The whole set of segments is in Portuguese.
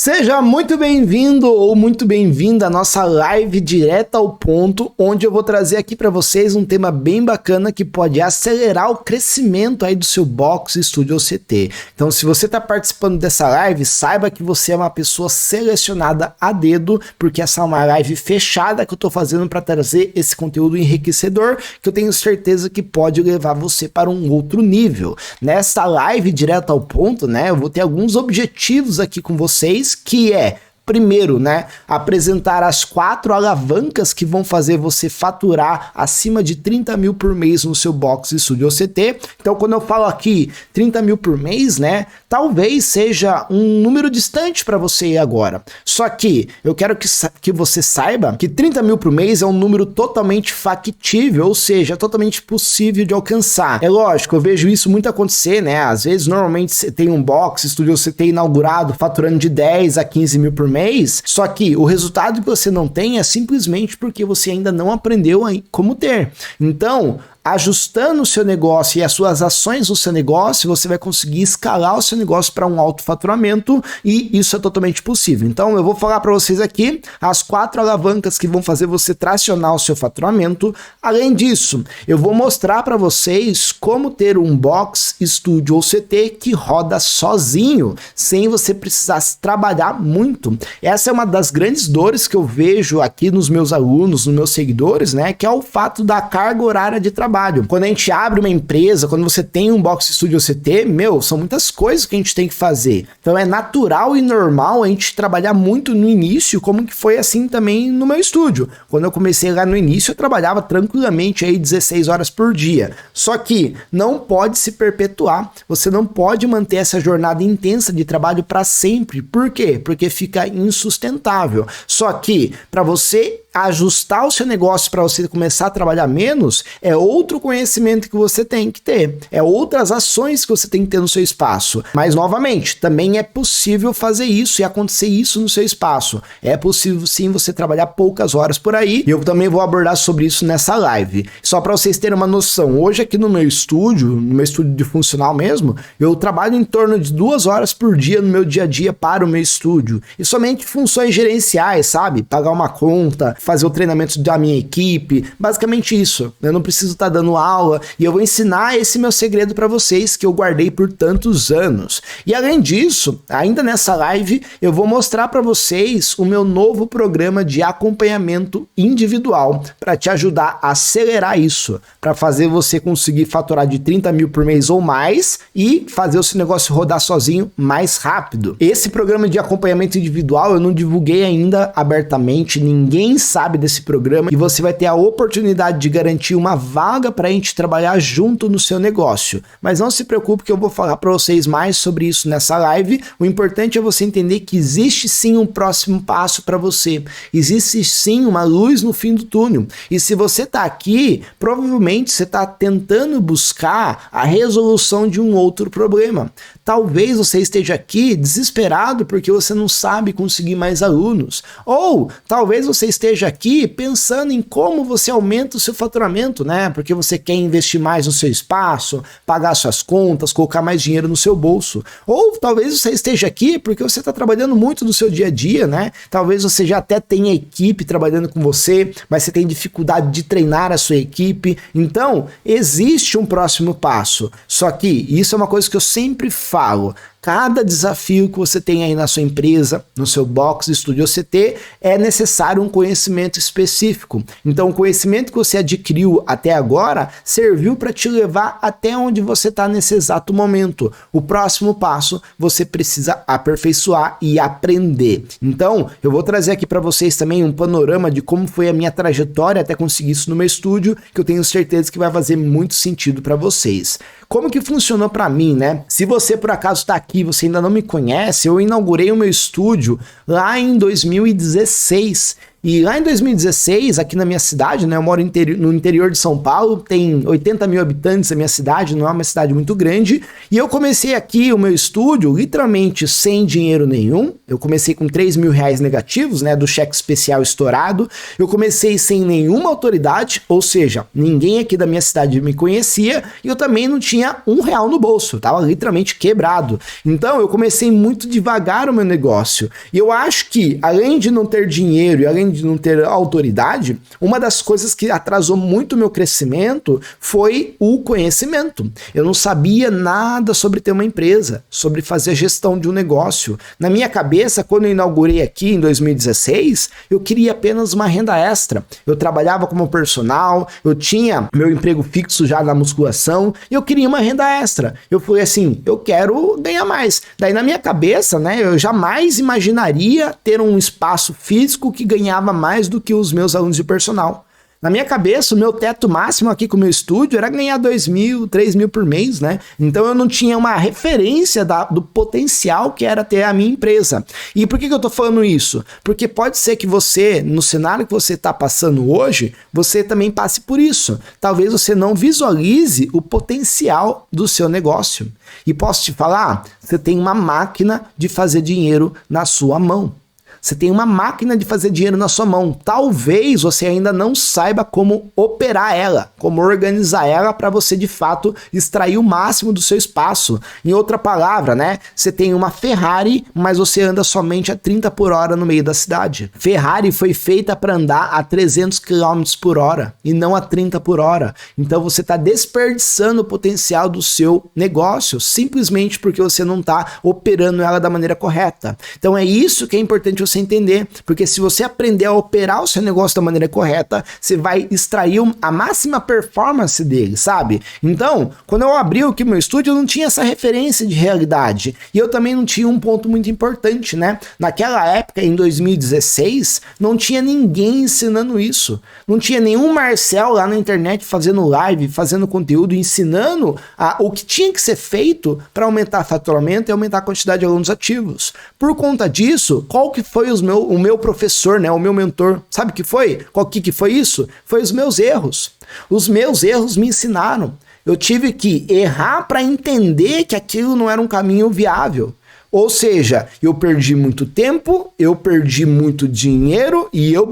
Seja muito bem-vindo ou muito bem-vinda à nossa live direta ao ponto, onde eu vou trazer aqui para vocês um tema bem bacana que pode acelerar o crescimento aí do seu Box Studio CT. Então, se você está participando dessa live, saiba que você é uma pessoa selecionada a dedo, porque essa é uma live fechada que eu estou fazendo para trazer esse conteúdo enriquecedor, que eu tenho certeza que pode levar você para um outro nível. Nessa live direta ao ponto, né, eu vou ter alguns objetivos aqui com vocês, que é, primeiro, né, apresentar as 4 alavancas que vão fazer você faturar acima de 30 mil por mês no seu Box Studio CT. Então, quando eu falo aqui 30 mil por mês, né, talvez seja um número distante para você agora. Só que eu quero que você saiba que 30 mil por mês é um número totalmente factível, ou seja, totalmente possível de alcançar. É lógico, eu vejo isso muito acontecer, né? Às vezes, normalmente, você tem um Box Studio CT inaugurado faturando de 10 a 15 mil por mês, só que o resultado que você não tem é simplesmente porque você ainda não aprendeu como ter. Então, ajustando o seu negócio e as suas ações no seu negócio, você vai conseguir escalar o seu negócio para um alto faturamento, e isso é totalmente possível. Então, eu vou falar para vocês aqui as 4 alavancas que vão fazer você tracionar o seu faturamento. Além disso, eu vou mostrar para vocês como ter um Box Studio ou CT que roda sozinho, sem você precisar trabalhar muito. Essa é uma das grandes dores que eu vejo aqui nos meus alunos, nos meus seguidores, né, que é o fato da carga horária de trabalho. Quando a gente abre uma empresa, quando você tem um Box Studio CT, são muitas coisas que a gente tem que fazer. Então é natural e normal a gente trabalhar muito no início, como que foi assim também no meu estúdio. Quando eu comecei lá no início, eu trabalhava tranquilamente aí 16 horas por dia. Só que não pode se perpetuar, você não pode manter essa jornada intensa de trabalho para sempre. Por quê? Porque fica insustentável. Só que para você ajustar o seu negócio, para você começar a trabalhar menos, é outro conhecimento que você tem que ter, é outras ações que você tem que ter no seu espaço. Mas novamente, também é possível fazer isso e acontecer isso no seu espaço. É possível sim você trabalhar poucas horas por aí, e eu também vou abordar sobre isso nessa live. Só para vocês terem uma noção, hoje aqui no meu estúdio de funcional mesmo, eu trabalho em torno de 2 horas por dia no meu dia a dia para o meu estúdio, e somente funções gerenciais, sabe? Pagar uma conta, fazer o treinamento da minha equipe, basicamente isso. Eu não preciso estar dando aula, e eu vou ensinar esse meu segredo para vocês que eu guardei por tantos anos. E além disso, ainda nessa live, eu vou mostrar para vocês o meu novo programa de acompanhamento individual para te ajudar a acelerar isso, para fazer você conseguir faturar de 30 mil por mês ou mais e fazer o seu negócio rodar sozinho mais rápido. Esse programa de acompanhamento individual eu não divulguei ainda abertamente, ninguém sabe desse programa, e você vai ter a oportunidade de garantir uma vaga para a gente trabalhar junto no seu negócio. Mas não se preocupe que eu vou falar para vocês mais sobre isso nessa live. O importante é você entender que existe sim um próximo passo para você. Existe sim uma luz no fim do túnel. E se você está aqui, provavelmente você está tentando buscar a resolução de um outro problema. Talvez você esteja aqui desesperado porque você não sabe conseguir mais alunos. Ou talvez você esteja aqui pensando em como você aumenta o seu faturamento, né? Porque você quer investir mais no seu espaço, pagar suas contas, colocar mais dinheiro no seu bolso. Ou talvez você esteja aqui porque você está trabalhando muito no seu dia a dia, né? Talvez você já até tenha equipe trabalhando com você, mas você tem dificuldade de treinar a sua equipe. Então, existe um próximo passo. Só que isso é uma coisa que eu sempre falo. Cada desafio que você tem aí na sua empresa, no seu Box Studio CT, é necessário um conhecimento específico. Então, o conhecimento que você adquiriu até agora serviu para te levar até onde você está nesse exato momento. O próximo passo, você precisa aperfeiçoar e aprender. Então, eu vou trazer aqui para vocês também um panorama de como foi a minha trajetória até conseguir isso no meu estúdio, que eu tenho certeza que vai fazer muito sentido para vocês. Como que funcionou para mim, né? Se você por acaso está aqui, você ainda não me conhece, eu inaugurei o meu estúdio lá em 2016. E lá em 2016, aqui na minha cidade, né, eu moro no interior de São Paulo, tem 80 mil habitantes a minha cidade, não é uma cidade muito grande, e eu comecei aqui o meu estúdio literalmente sem dinheiro nenhum. Eu comecei com 3 mil reais negativos, né, do cheque especial estourado. Eu comecei sem nenhuma autoridade, ou seja, ninguém aqui da minha cidade me conhecia, e eu também não tinha R$1 no bolso, eu tava literalmente quebrado. Então eu comecei muito devagar o meu negócio, e eu acho que além de não ter dinheiro e além de não ter autoridade, uma das coisas que atrasou muito o meu crescimento foi o conhecimento. Eu não sabia nada sobre ter uma empresa, sobre fazer a gestão de um negócio. Na minha cabeça, quando eu inaugurei aqui em 2016, eu queria apenas uma renda extra. Eu trabalhava como personal, eu tinha meu emprego fixo já na musculação, e eu queria uma renda extra. Eu falei assim, eu quero ganhar mais. Daí na minha cabeça, né, eu jamais imaginaria ter um espaço físico que ganhava mais do que os meus alunos de personal. Na minha cabeça, o meu teto máximo aqui com o meu estúdio era ganhar 2 mil, 3 mil por mês, né? Então eu não tinha uma referência do potencial que era ter a minha empresa. E por que eu tô falando isso? Porque pode ser que você, no cenário que você está passando hoje, você também passe por isso. Talvez você não visualize o potencial do seu negócio. E posso te falar, você tem uma máquina de fazer dinheiro na sua mão. Você tem uma máquina de fazer dinheiro na sua mão. Talvez você ainda não saiba como operar ela, como organizar ela para você de fato extrair o máximo do seu espaço. Em outra palavra, né? Você tem uma Ferrari, mas você anda somente a 30 por hora no meio da cidade. Ferrari foi feita para andar a 300 km por hora e não a 30 por hora. Então você está desperdiçando o potencial do seu negócio simplesmente porque você não está operando ela da maneira correta. Então é isso que é importante você entender, porque se você aprender a operar o seu negócio da maneira correta, você vai extrair a máxima performance dele, sabe? Então, quando eu abri aqui meu estúdio, eu não tinha essa referência de realidade, e eu também não tinha um ponto muito importante, né? Naquela época, em 2016, não tinha ninguém ensinando isso, não tinha nenhum Marcel lá na internet fazendo live, fazendo conteúdo, ensinando o que tinha que ser feito para aumentar faturamento e aumentar a quantidade de alunos ativos. Por conta disso, qual que foi o meu professor, né, o meu mentor? Sabe o que foi? Qual que foi isso? Foi os meus erros. Os meus erros me ensinaram. Eu tive que errar para entender que aquilo não era um caminho viável. Ou seja, eu perdi muito tempo, eu perdi muito dinheiro e eu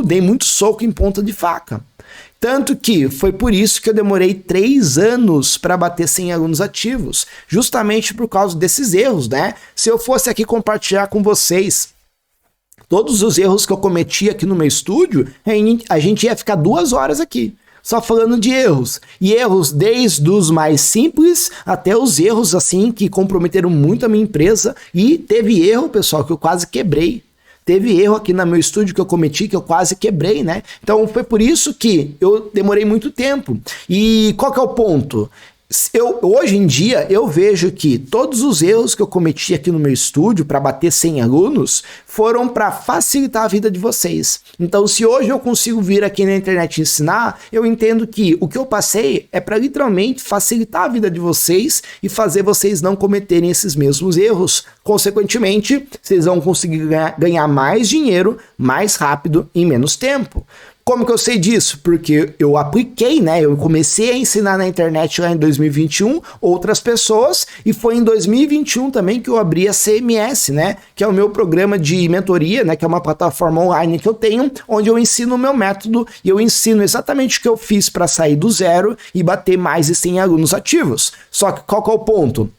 dei muito soco em ponta de faca. Tanto que foi por isso que eu demorei 3 anos para bater 100 alunos ativos, justamente por causa desses erros, né? Se eu fosse aqui compartilhar com vocês todos os erros que eu cometi aqui no meu estúdio, a gente ia ficar 2 horas aqui, só falando de erros. E erros desde os mais simples até os erros assim que comprometeram muito a minha empresa. E teve erro, pessoal, que eu quase quebrei. Teve erro aqui no meu estúdio que eu cometi, que eu quase quebrei, né? Então foi por isso que eu demorei muito tempo. E qual que é o ponto? Hoje em dia eu vejo que todos os erros que eu cometi aqui no meu estúdio para bater 100 alunos foram para facilitar a vida de vocês. Então se hoje eu consigo vir aqui na internet ensinar, eu entendo que o que eu passei é para literalmente facilitar a vida de vocês e fazer vocês não cometerem esses mesmos erros. Consequentemente, vocês vão conseguir ganhar mais dinheiro mais rápido em menos tempo. Como que eu sei disso? Porque eu apliquei, né? Eu comecei a ensinar na internet lá em 2021 outras pessoas, e foi em 2021 também que eu abri a CMS, né? Que é o meu programa de mentoria, né? Que é uma plataforma online que eu tenho, onde eu ensino o meu método e eu ensino exatamente o que eu fiz para sair do zero e bater mais de 100 alunos ativos. Só que qual que é o ponto?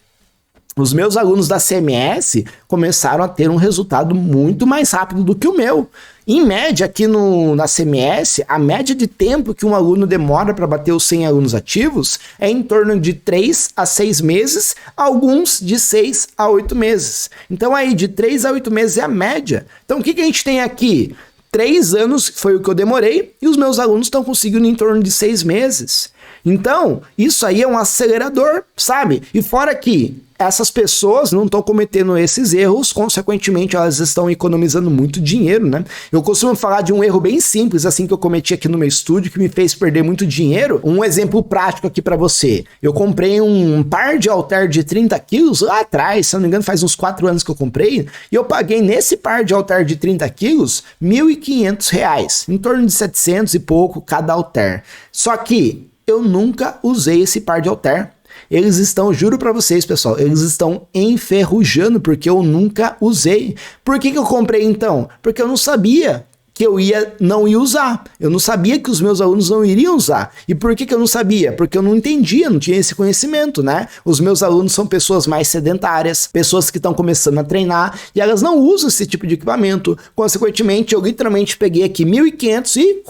Os meus alunos da CMS começaram a ter um resultado muito mais rápido do que o meu. Em média, aqui na CMS, a média de tempo que um aluno demora para bater os 100 alunos ativos é em torno de 3 a 6 meses, alguns de 6 a 8 meses. Então aí, de 3 a 8 meses é a média. Então o que a gente tem aqui? 3 anos foi o que eu demorei e os meus alunos estão conseguindo em torno de 6 meses. Então, isso aí é um acelerador, sabe? E fora que essas pessoas não estão cometendo esses erros, consequentemente elas estão economizando muito dinheiro, né? Eu costumo falar de um erro bem simples, assim, que eu cometi aqui no meu estúdio, que me fez perder muito dinheiro. Um exemplo prático aqui para você. Eu comprei um par de halter de 30 quilos lá atrás, se não me engano faz uns 4 anos que eu comprei, e eu paguei nesse par de halter de 30 quilos R$ 1.500, em torno de 700 e pouco cada halter. Só que eu nunca usei esse par de halter. Eles estão, juro pra vocês, pessoal, eles estão enferrujando porque eu nunca usei. Por que eu comprei então? Porque eu não sabia que eu não ia usar. Eu não sabia que os meus alunos não iriam usar. E por que eu não sabia? Porque eu não entendia, não tinha esse conhecimento, né? Os meus alunos são pessoas mais sedentárias, pessoas que estão começando a treinar, e elas não usam esse tipo de equipamento. Consequentemente, eu literalmente peguei aqui 1.500 e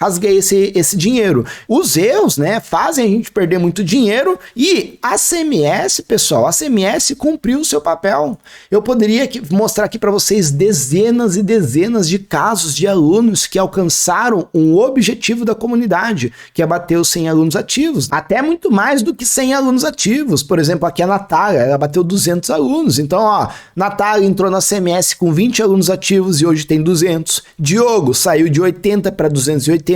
rasguei esse dinheiro. Os erros, né, fazem a gente perder muito dinheiro, e a CMS, pessoal, a CMS cumpriu o seu papel. Eu poderia mostrar aqui para vocês dezenas e dezenas de casos de alunos que alcançaram um objetivo da comunidade, que é bater os 100 alunos ativos. Até muito mais do que 100 alunos ativos. Por exemplo, aqui a Natália, ela bateu 200 alunos. Então, ó, Natália entrou na CMS com 20 alunos ativos e hoje tem 200. Diogo saiu de 80 para 280.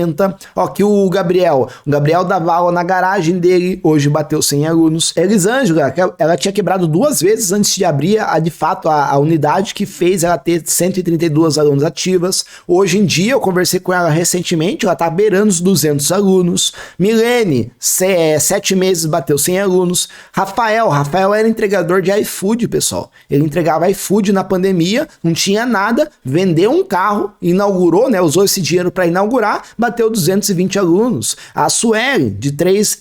Ó, aqui o Gabriel dava aula na garagem dele, hoje bateu 100 alunos. Elisângela, ela tinha quebrado 2 vezes antes de abrir de fato a unidade, que fez ela ter 132 alunos ativas. Hoje em dia, eu conversei com ela recentemente, ela tá beirando os 200 alunos. Milene, 7 meses bateu 100 alunos. Rafael era entregador de iFood, pessoal. Ele entregava iFood na pandemia, não tinha nada, vendeu um carro, inaugurou, né, usou esse dinheiro para inaugurar, bateu 220 alunos. A Sueli, de 3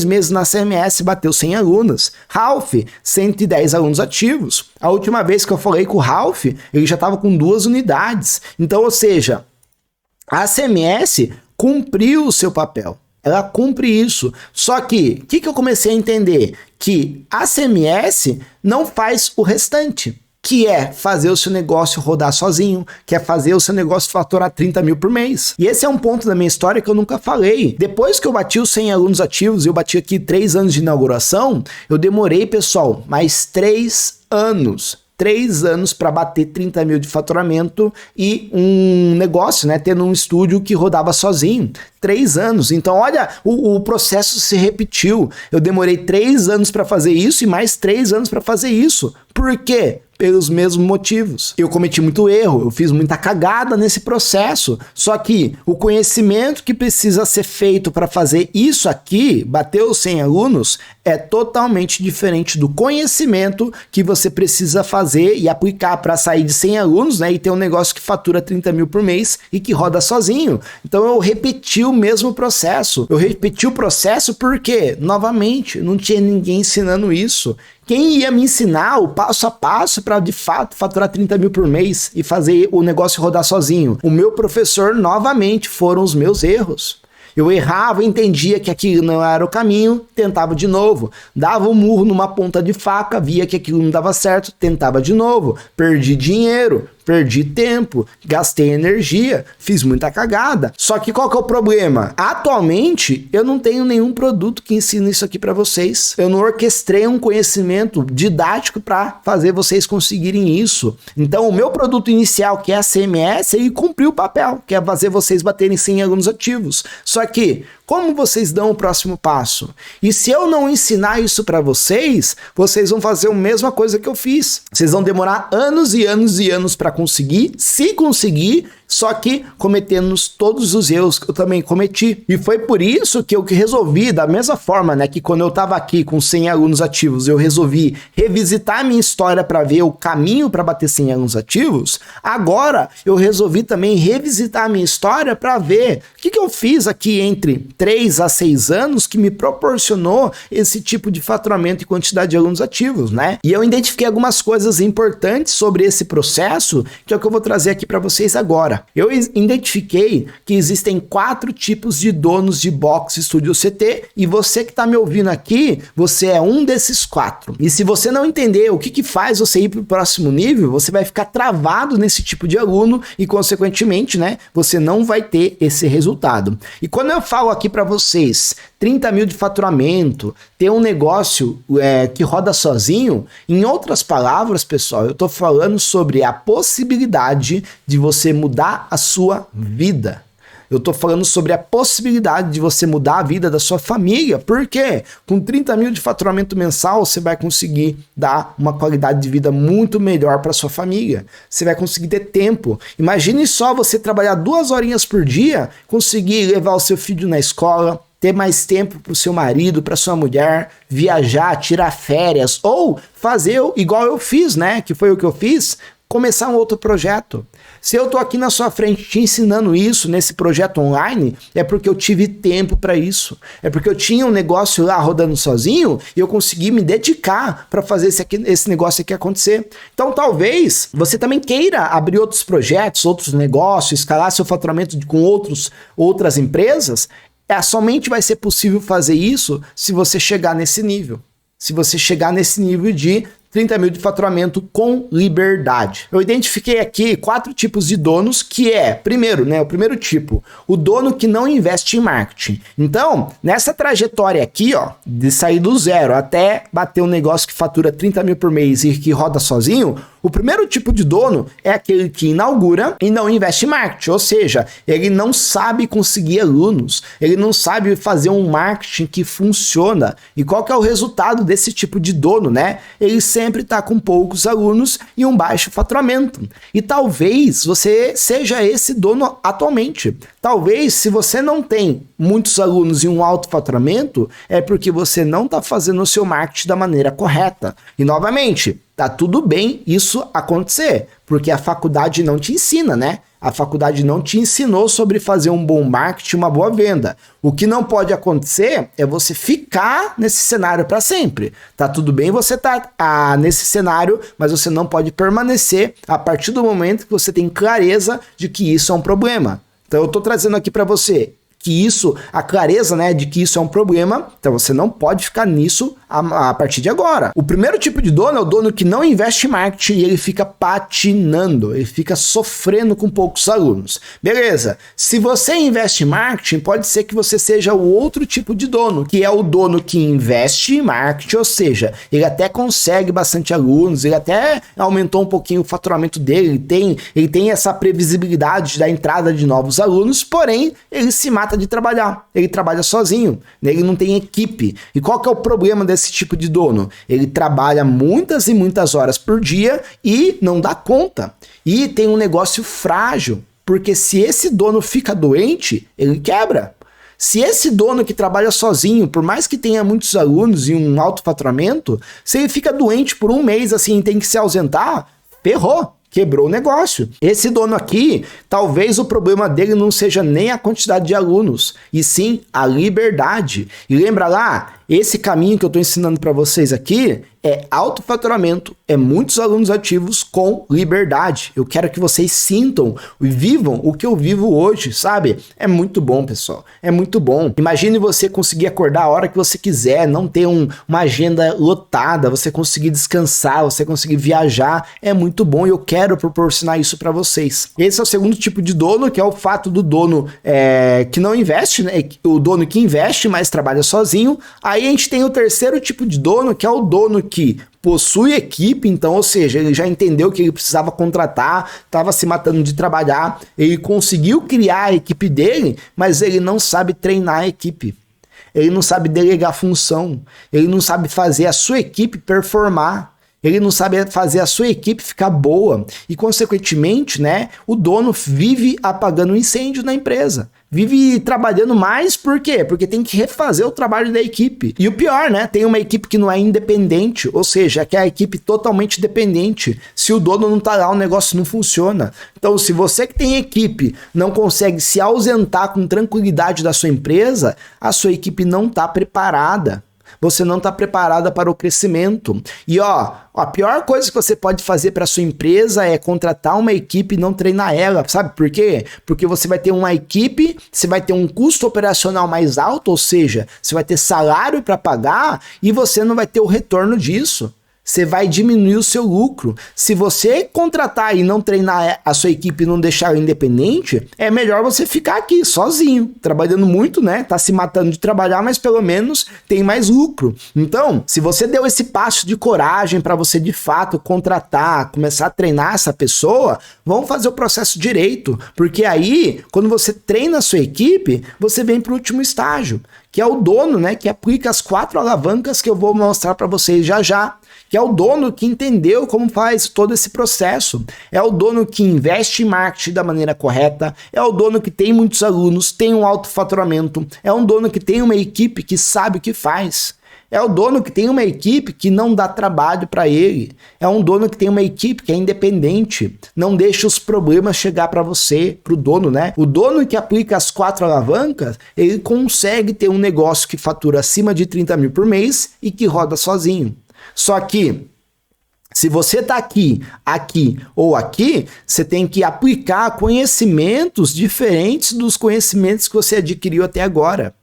meses na CMS, bateu 100 alunos. Ralph, 110 alunos ativos. A última vez que eu falei com o Ralph, ele já estava com 2 unidades. Então, ou seja, a CMS cumpriu o seu papel. Ela cumpre isso. Só que, o que eu comecei a entender? Que a CMS não faz o restante, que é fazer o seu negócio rodar sozinho, que é fazer o seu negócio faturar 30 mil por mês. E esse é um ponto da minha história que eu nunca falei. Depois que eu bati os 100 alunos ativos, eu bati aqui 3 anos de inauguração, eu demorei, pessoal, mais 3 anos. 3 anos para bater 30 mil de faturamento e um negócio, né, tendo um estúdio que rodava sozinho. 3 anos. Então, olha, o processo se repetiu. Eu demorei 3 anos para fazer isso e mais 3 anos para fazer isso. Por quê? Pelos mesmos motivos. Eu cometi muito erro, eu fiz muita cagada nesse processo. Só que o conhecimento que precisa ser feito para fazer isso aqui, bater os 100 alunos, é totalmente diferente do conhecimento que você precisa fazer e aplicar para sair de 100 alunos, né, e ter um negócio que fatura 30 mil por mês e que roda sozinho. Então eu repeti o mesmo processo. Eu repeti o processo porque, novamente, não tinha ninguém ensinando isso. Quem ia me ensinar o passo a passo para, de fato, faturar 30 mil por mês e fazer o negócio rodar sozinho? O meu professor, novamente, foram os meus erros. Eu errava, entendia que aquilo não era o caminho, tentava de novo. Dava um murro numa ponta de faca, via que aquilo não dava certo, tentava de novo. Perdi dinheiro, perdi tempo, gastei energia, fiz muita cagada. Só que qual que é o problema? Atualmente, eu não tenho nenhum produto que ensine isso aqui para vocês. Eu não orquestrei um conhecimento didático para fazer vocês conseguirem isso. Então, o meu produto inicial, que é a CMS, ele cumpriu o papel, que é fazer vocês baterem 100 alunos ativos. Só que, como vocês dão o próximo passo? E se eu não ensinar isso para vocês, vocês vão fazer a mesma coisa que eu fiz. Vocês vão demorar anos e anos e anos para conseguir, se conseguir, só que cometendo todos os erros que eu também cometi. E foi por isso que eu resolvi, da mesma forma, né, que quando eu estava aqui com 100 alunos ativos, eu resolvi revisitar a minha história para ver o caminho para bater 100 alunos ativos. Agora, eu resolvi também revisitar a minha história para ver o que eu fiz aqui entre 3 a 6 anos que me proporcionou esse tipo de faturamento e quantidade de alunos ativos, né? E eu identifiquei algumas coisas importantes sobre esse processo, que é o que eu vou trazer aqui para vocês agora. agora. Eu identifiquei que existem 4 tipos de donos de Box Studio CT e você que está me ouvindo aqui, você é um desses 4. E se você não entender o que faz você ir para o próximo nível, você vai ficar travado nesse tipo de aluno e, consequentemente, né, você não vai ter esse resultado. E quando eu falo aqui para vocês 30 mil de faturamento, ter um negócio que roda sozinho, em outras palavras, pessoal, eu estou falando sobre a possibilidade de você mudar a sua vida. Eu estou falando sobre a possibilidade de você mudar a vida da sua família. Por quê? Com 30 mil de faturamento mensal, você vai conseguir dar uma qualidade de vida muito melhor para sua família. Você vai conseguir ter tempo. Imagine só você trabalhar 2 horinhas por dia, conseguir levar o seu filho na escola, ter mais tempo para o seu marido, para sua mulher, viajar, tirar férias, ou fazer igual eu fiz, né? Que foi o que eu fiz, começar um outro projeto. Se eu tô aqui na sua frente te ensinando isso nesse projeto online, é porque eu tive tempo para isso. É porque eu tinha um negócio lá rodando sozinho e eu consegui me dedicar para fazer esse negócio aqui acontecer. Então talvez você também queira abrir outros projetos, outros negócios, escalar seu faturamento com outras empresas. Somente vai ser possível fazer isso se você chegar nesse nível. Se você chegar nesse nível de 30 mil de faturamento com liberdade. Eu identifiquei aqui 4 tipos de donos, que primeiro, né, o primeiro tipo, o dono que não investe em marketing. Então, nessa trajetória aqui, ó, de sair do zero até bater um negócio que fatura 30 mil por mês e que roda sozinho, o primeiro tipo de dono é aquele que inaugura e não investe em marketing, ou seja, ele não sabe conseguir alunos, ele não sabe fazer um marketing que funciona. E qual que é o resultado desse tipo de dono, né? Ele sempre está com poucos alunos e um baixo faturamento. E talvez você seja esse dono atualmente. Talvez, se você não tem muitos alunos e um alto faturamento, é porque você não está fazendo o seu marketing da maneira correta. E novamente, tá tudo bem isso acontecer, porque a faculdade não te ensina, né? A faculdade não te ensinou sobre fazer um bom marketing, uma boa venda. O que não pode acontecer é você ficar nesse cenário para sempre. Tá tudo bem você tá nesse cenário, mas você não pode permanecer a partir do momento que você tem clareza de que isso é um problema. Então eu tô trazendo aqui para você que a clareza, né, de que isso é um problema, então você não pode ficar nisso a partir de agora. O primeiro tipo de dono é o dono que não investe em marketing e ele fica patinando, ele fica sofrendo com poucos alunos. Beleza, se você investe em marketing, pode ser que você seja o outro tipo de dono, que é o dono que investe em marketing, ou seja, ele até consegue bastante alunos, ele até aumentou um pouquinho o faturamento dele, ele tem essa previsibilidade da entrada de novos alunos, porém, ele se mata de trabalhar, ele trabalha sozinho, ele não tem equipe. E qual que é o problema desse tipo de dono? Ele trabalha muitas e muitas horas por dia e não dá conta. E tem um negócio frágil, porque se esse dono fica doente, ele quebra. Se esse dono que trabalha sozinho, por mais que tenha muitos alunos e um alto faturamento, se ele fica doente por um mês assim e tem que se ausentar, ferrou. Quebrou o negócio. Esse dono aqui, talvez o problema dele não seja nem a quantidade de alunos, e sim a liberdade. E lembra lá, esse caminho que eu estou ensinando para vocês aqui é alto faturamento, é muitos alunos ativos com liberdade. Eu quero que vocês sintam e vivam o que eu vivo hoje, sabe? É muito bom, pessoal. É muito bom. Imagine você conseguir acordar a hora que você quiser, não ter uma agenda lotada, você conseguir descansar, você conseguir viajar. É muito bom e eu quero proporcionar isso para vocês. Esse é o segundo tipo de dono, que é o fato do dono que não investe, né? O dono que investe, mas trabalha sozinho. Aí a gente tem o terceiro tipo de dono, que é o dono que possui equipe, então, ou seja, ele já entendeu que ele precisava contratar, estava se matando de trabalhar, ele conseguiu criar a equipe dele, mas ele não sabe treinar a equipe. Ele não sabe delegar função, ele não sabe fazer a sua equipe performar. Ele não sabe fazer a sua equipe ficar boa e, consequentemente, né, o dono vive apagando incêndio na empresa. Vive trabalhando mais, por quê? Porque tem que refazer o trabalho da equipe. E o pior, né? Tem uma equipe que não é independente, ou seja, que é a equipe totalmente dependente. Se o dono não tá lá, o negócio não funciona. Então, se você que tem equipe não consegue se ausentar com tranquilidade da sua empresa, a sua equipe não tá preparada. você não está preparada para o crescimento. E a pior coisa que você pode fazer para sua empresa é contratar uma equipe e não treinar ela. Sabe por quê? Porque você vai ter uma equipe, você vai ter um custo operacional mais alto, ou seja, você vai ter salário para pagar e você não vai ter o retorno disso. Você vai diminuir o seu lucro. Se você contratar e não treinar a sua equipe e não deixar ela independente, é melhor você ficar aqui sozinho, trabalhando muito, né? Tá se matando de trabalhar, mas pelo menos tem mais lucro. Então, se você deu esse passo de coragem para você de fato contratar, começar a treinar essa pessoa, vamos fazer o processo direito, porque aí, quando você treina a sua equipe, você vem para o último estágio, que é o dono, né? Que aplica as 4 alavancas que eu vou mostrar para vocês já. Que é o dono que entendeu como faz todo esse processo. É o dono que investe em marketing da maneira correta, é o dono que tem muitos alunos, tem um alto faturamento, é um dono que tem uma equipe que sabe o que faz. É o dono que tem uma equipe que não dá trabalho para ele. É um dono que tem uma equipe que é independente. Não deixa os problemas chegar para você, para o dono, né? O dono que aplica as 4 alavancas, ele consegue ter um negócio que fatura acima de 30 mil por mês e que roda sozinho. Só que, se você está aqui ou aqui, você tem que aplicar conhecimentos diferentes dos conhecimentos que você adquiriu até agora.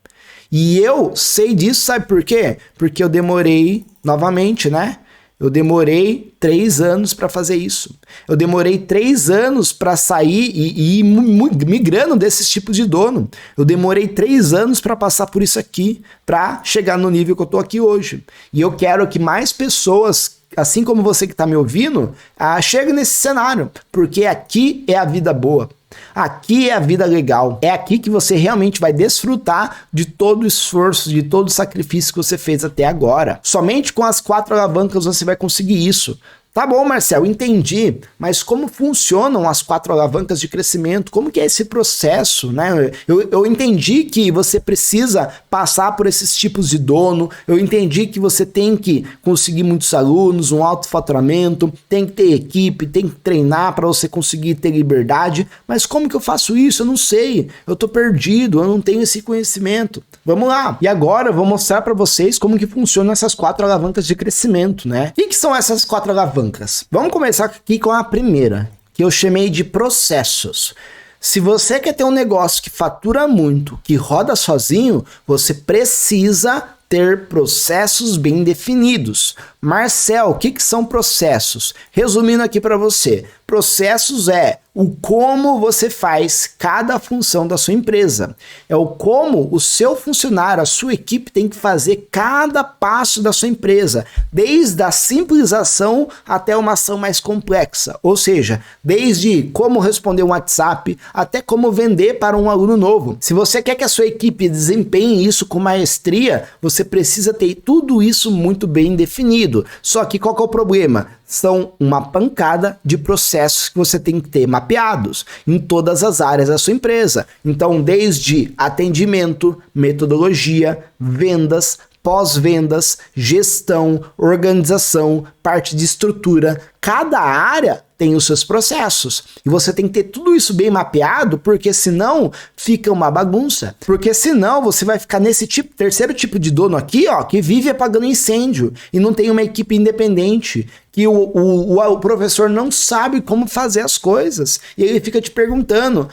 E eu sei disso, sabe por quê? Porque eu demorei, novamente, né? Eu demorei 3 anos para fazer isso. Eu demorei 3 anos para sair e ir migrando desses tipos de dono. Eu demorei 3 anos para passar por isso aqui, para chegar no nível que eu tô aqui hoje. E eu quero que mais pessoas, assim como você que está me ouvindo, cheguem nesse cenário, porque aqui é a vida boa. Aqui é a vida legal, é aqui que você realmente vai desfrutar de todo o esforço, de todo o sacrifício que você fez até agora. Somente com as 4 alavancas você vai conseguir isso. Tá bom, Marcel, entendi, mas como funcionam as 4 alavancas de crescimento? Como que é esse processo, né? Eu entendi que você precisa passar por esses tipos de dono, eu entendi que você tem que conseguir muitos alunos, um alto faturamento, tem que ter equipe, tem que treinar para você conseguir ter liberdade, mas como que eu faço isso? Eu não sei, eu tô perdido, eu não tenho esse conhecimento. Vamos lá, e agora eu vou mostrar para vocês como que funcionam essas 4 alavancas de crescimento, né? O que são essas 4 alavancas? Vamos começar aqui com a primeira, que eu chamei de processos. Se você quer ter um negócio que fatura muito, que roda sozinho, você precisa ter processos bem definidos. Marcel, o que são processos? Resumindo aqui para você, processos é o como você faz cada função da sua empresa. É o como o seu funcionário, a sua equipe tem que fazer cada passo da sua empresa, desde a simples ação até uma ação mais complexa. Ou seja, desde como responder um WhatsApp até como vender para um aluno novo. Se você quer que a sua equipe desempenhe isso com maestria, você precisa ter tudo isso muito bem definido. Só que qual que é o problema? São uma pancada de processos que você tem que ter mapeados em todas as áreas da sua empresa. Então, desde atendimento, metodologia, vendas, pós-vendas, gestão, organização, parte de estrutura, cada área tem os seus processos. E você tem que ter tudo isso bem mapeado, porque senão fica uma bagunça. Porque senão você vai ficar nesse terceiro tipo de dono aqui, ó, que vive apagando incêndio e não tem uma equipe independente, que o professor não sabe como fazer as coisas. E ele fica te perguntando,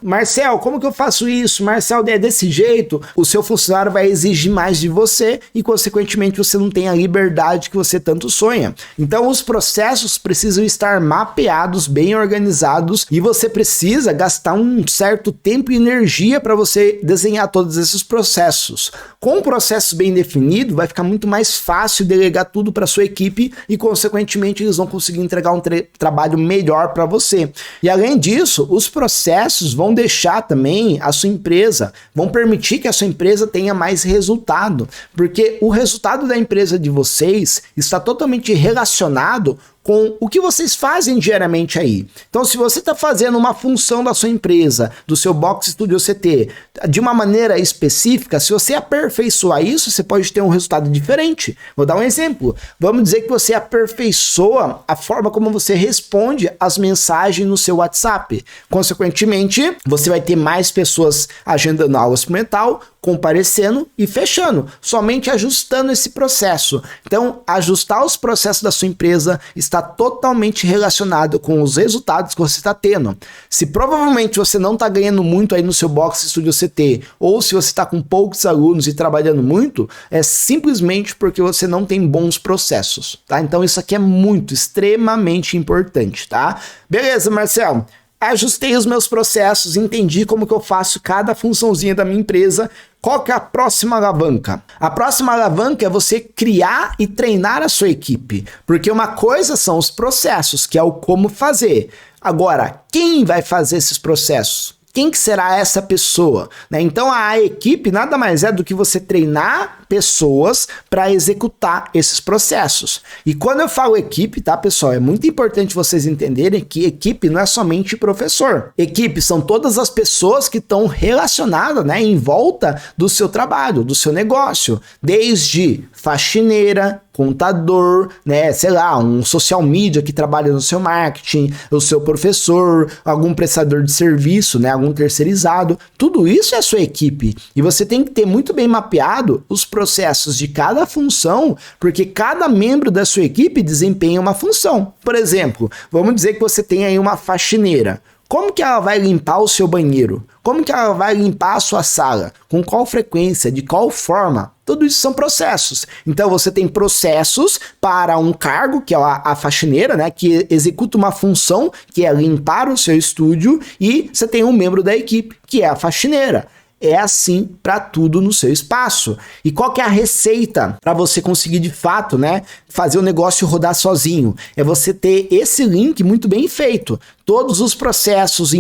Marcel, como que eu faço isso? Marcel, é desse jeito? O seu funcionário vai exigir mais de você e, consequentemente, você não tem a liberdade que você tanto sonha. Então, os processos precisam estar mapeados, bem organizados, e você precisa gastar um certo tempo e energia para você desenhar todos esses processos. Com um processo bem definido, vai ficar muito mais fácil delegar tudo para sua equipe e, consequentemente, eles vão conseguir entregar um trabalho melhor para você. E além disso, os processos vão deixar também a sua empresa, vão permitir que a sua empresa tenha mais resultado, porque o resultado da empresa de vocês está totalmente relacionado com o que vocês fazem diariamente aí. Então, se você está fazendo uma função da sua empresa, do seu Box Studio CT, de uma maneira específica, se você aperfeiçoar isso, você pode ter um resultado diferente. Vou dar um exemplo. Vamos dizer que você aperfeiçoa a forma como você responde as mensagens no seu WhatsApp. Consequentemente, você vai ter mais pessoas agendando aula experimental, comparecendo e fechando, somente ajustando esse processo. Então, ajustar os processos da sua empresa está totalmente relacionado com os resultados que você está tendo. Se provavelmente você não está ganhando muito aí no seu Box Studio CT, ou se você está com poucos alunos e trabalhando muito, é simplesmente porque você não tem bons processos, tá? Então, isso aqui é muito, extremamente importante, tá? Beleza, Marcelo? Ajustei os meus processos, entendi como que eu faço cada funçãozinha da minha empresa. Qual que é a próxima alavanca? A próxima alavanca é você criar e treinar a sua equipe. Porque uma coisa são os processos, que é o como fazer. Agora, quem vai fazer esses processos? Quem que será essa pessoa? Né? Então a equipe nada mais é do que você treinar pessoas para executar esses processos. E quando eu falo equipe, tá, pessoal, é muito importante vocês entenderem que equipe não é somente professor. Equipe são todas as pessoas que estão relacionadas, né, em volta do seu trabalho, do seu negócio, desde faxineira, contador, né, sei lá, um social media que trabalha no seu marketing, o seu professor, algum prestador de serviço, né, algum terceirizado, tudo isso é a sua equipe. E você tem que ter muito bem mapeado os processos de cada função, porque cada membro da sua equipe desempenha uma função. Por exemplo, vamos dizer que você tem aí uma faxineira. Como que ela vai limpar o seu banheiro? Como que ela vai limpar a sua sala? Com qual frequência? De qual forma? Tudo isso são processos. Então você tem processos para um cargo, que é a faxineira, né, que executa uma função, que é limpar o seu estúdio, e você tem um membro da equipe, que é a faxineira. É assim para tudo no seu espaço. E qual que é a receita para você conseguir de fato, né, fazer o negócio rodar sozinho? É você ter esse link muito bem feito. Todos os processos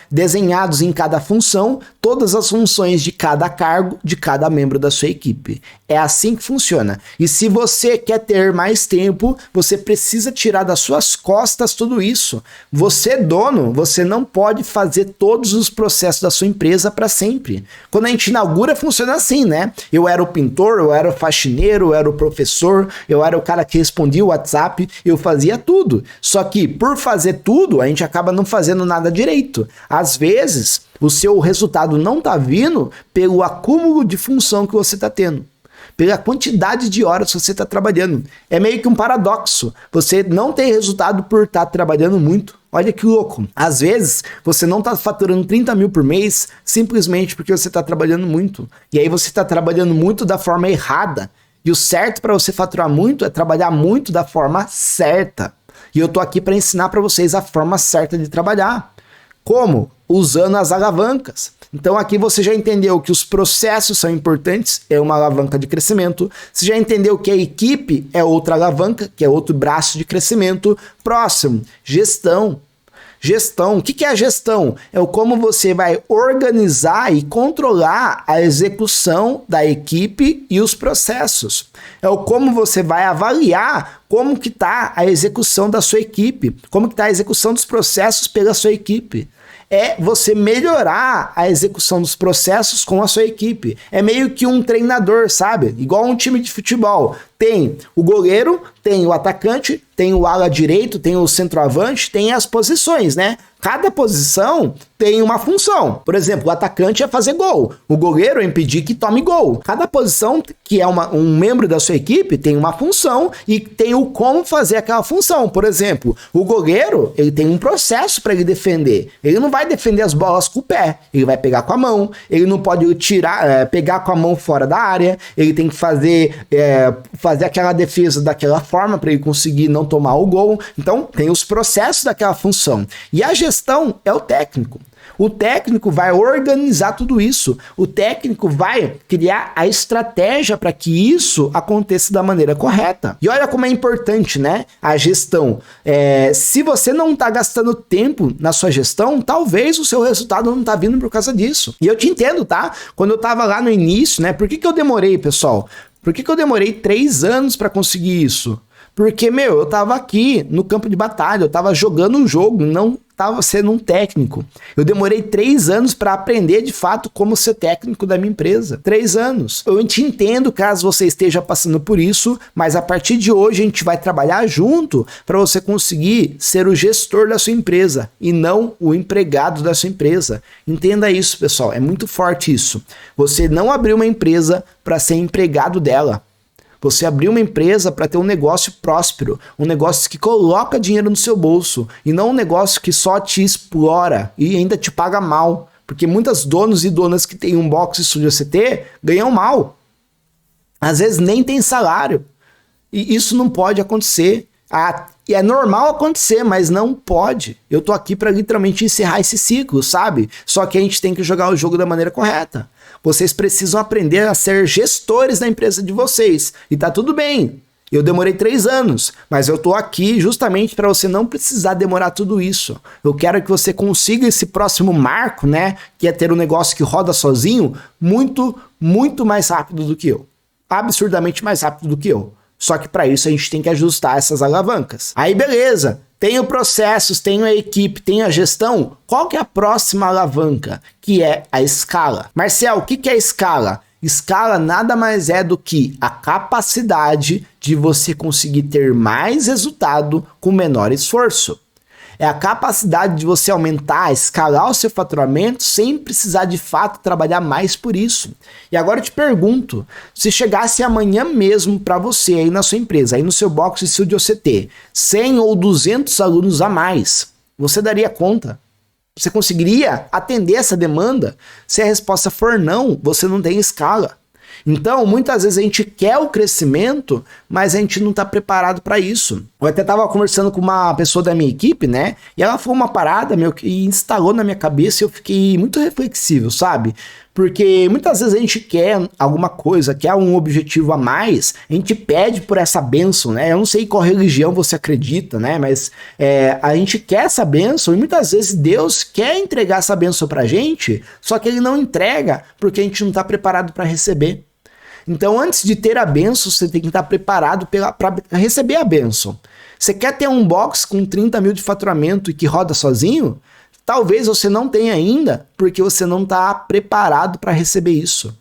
desenhados em cada função, todas as funções de cada cargo, de cada membro da sua equipe. É assim que funciona. E se você quer ter mais tempo, você precisa tirar das suas costas tudo isso. Você, dono, você não pode fazer todos os processos da sua empresa para sempre. Quando a gente inaugura, funciona assim, né? Eu era o pintor, eu era o faxineiro, eu era o professor, eu era o cara que respondia o WhatsApp, eu fazia tudo. Só que por fazer tudo, a gente acaba não fazendo nada direito. Às vezes, o seu resultado não está vindo pelo acúmulo de função que você está tendo, pela quantidade de horas que você está trabalhando. É meio que um paradoxo. Você não tem resultado por estar trabalhando muito. Olha que louco. Às vezes, você não está faturando 30 mil por mês simplesmente porque você está trabalhando muito. E aí você está trabalhando muito da forma errada. E o certo para você faturar muito é trabalhar muito da forma certa. E eu tô aqui para ensinar para vocês a forma certa de trabalhar. Como? Usando as alavancas. Então aqui você já entendeu que os processos são importantes, é uma alavanca de crescimento. Você já entendeu que a equipe é outra alavanca, que é outro braço de crescimento. Próximo, gestão. Gestão. O que é a gestão? É o como você vai organizar e controlar a execução da equipe e os processos. É o como você vai avaliar como que está a execução da sua equipe, como que está a execução dos processos pela sua equipe. É você melhorar a execução dos processos com a sua equipe. É meio que um treinador, sabe? Igual um time de futebol. Tem o goleiro, tem o atacante, tem o ala direito, tem o centroavante, tem as posições, né? Cada posição tem uma função. Por exemplo, o atacante é fazer gol. O goleiro é impedir que tome gol. Cada posição, que é um membro da sua equipe, tem uma função e tem o como fazer aquela função. Por exemplo, o goleiro, ele tem um processo para ele defender. Ele não vai defender as bolas com o pé. Ele vai pegar com a mão. Ele não pode pegar com a mão fora da área. Ele tem que fazer aquela defesa daquela forma para ele conseguir não tomar o gol. Então, tem os processos daquela função. E a gestão é o técnico. O técnico vai organizar tudo isso. O técnico vai criar a estratégia para que isso aconteça da maneira correta. E olha como é importante, né? A gestão. Se você não está gastando tempo na sua gestão, talvez o seu resultado não está vindo por causa disso. E eu te entendo, tá? Quando eu estava lá no início, né? Por que eu demorei, pessoal? Por que eu demorei 3 anos para conseguir isso? Porque, eu tava aqui no campo de batalha, eu tava jogando um jogo, não estava sendo um técnico. Eu demorei 3 anos para aprender de fato como ser técnico da minha empresa. 3 anos. Eu te entendo caso você esteja passando por isso, mas a partir de hoje a gente vai trabalhar junto para você conseguir ser o gestor da sua empresa e não o empregado da sua empresa. Entenda isso, pessoal. É muito forte isso. Você não abriu uma empresa para ser empregado dela. Você abriu uma empresa para ter um negócio próspero, um negócio que coloca dinheiro no seu bolso e não um negócio que só te explora e ainda te paga mal. Porque muitos donos e donas que têm um box Studio CT ganham mal. Às vezes nem tem salário. E isso não pode acontecer. E é normal acontecer, mas não pode. Eu tô aqui para literalmente encerrar esse ciclo, sabe? Só que a gente tem que jogar o jogo da maneira correta. Vocês precisam aprender a ser gestores da empresa de vocês. E tá tudo bem. Eu demorei 3 anos, mas eu tô aqui justamente para você não precisar demorar tudo isso. Eu quero que você consiga esse próximo marco, né? Que é ter um negócio que roda sozinho muito, muito mais rápido do que eu. Absurdamente mais rápido do que eu. Só que para isso a gente tem que ajustar essas alavancas. Aí beleza, tenho processos, tenho a equipe, tenho a gestão. Qual que é a próxima alavanca? Que é a escala. Marcel, o que é escala? Escala nada mais é do que a capacidade de você conseguir ter mais resultado com menor esforço. É a capacidade de você aumentar, escalar o seu faturamento sem precisar de fato trabalhar mais por isso. E agora eu te pergunto, se chegasse amanhã mesmo para você aí na sua empresa, aí no seu Box Studio CT, 100 ou 200 alunos a mais, você daria conta? Você conseguiria atender essa demanda? Se a resposta for não, você não tem escala. Então, muitas vezes a gente quer o crescimento, mas a gente não está preparado para isso. Eu até estava conversando com uma pessoa da minha equipe, né? E ela falou uma parada e instalou na minha cabeça e eu fiquei muito reflexivo, sabe? Porque muitas vezes a gente quer alguma coisa, quer um objetivo a mais, a gente pede por essa bênção, né? Eu não sei qual religião você acredita, né? Mas a gente quer essa bênção e muitas vezes Deus quer entregar essa bênção pra gente, só que Ele não entrega porque a gente não está preparado para receber. Então, antes de ter a bênção, você tem que estar preparado para receber a bênção. Você quer ter um box com 30 mil de faturamento e que roda sozinho? Talvez você não tenha ainda, porque você não está preparado para receber isso.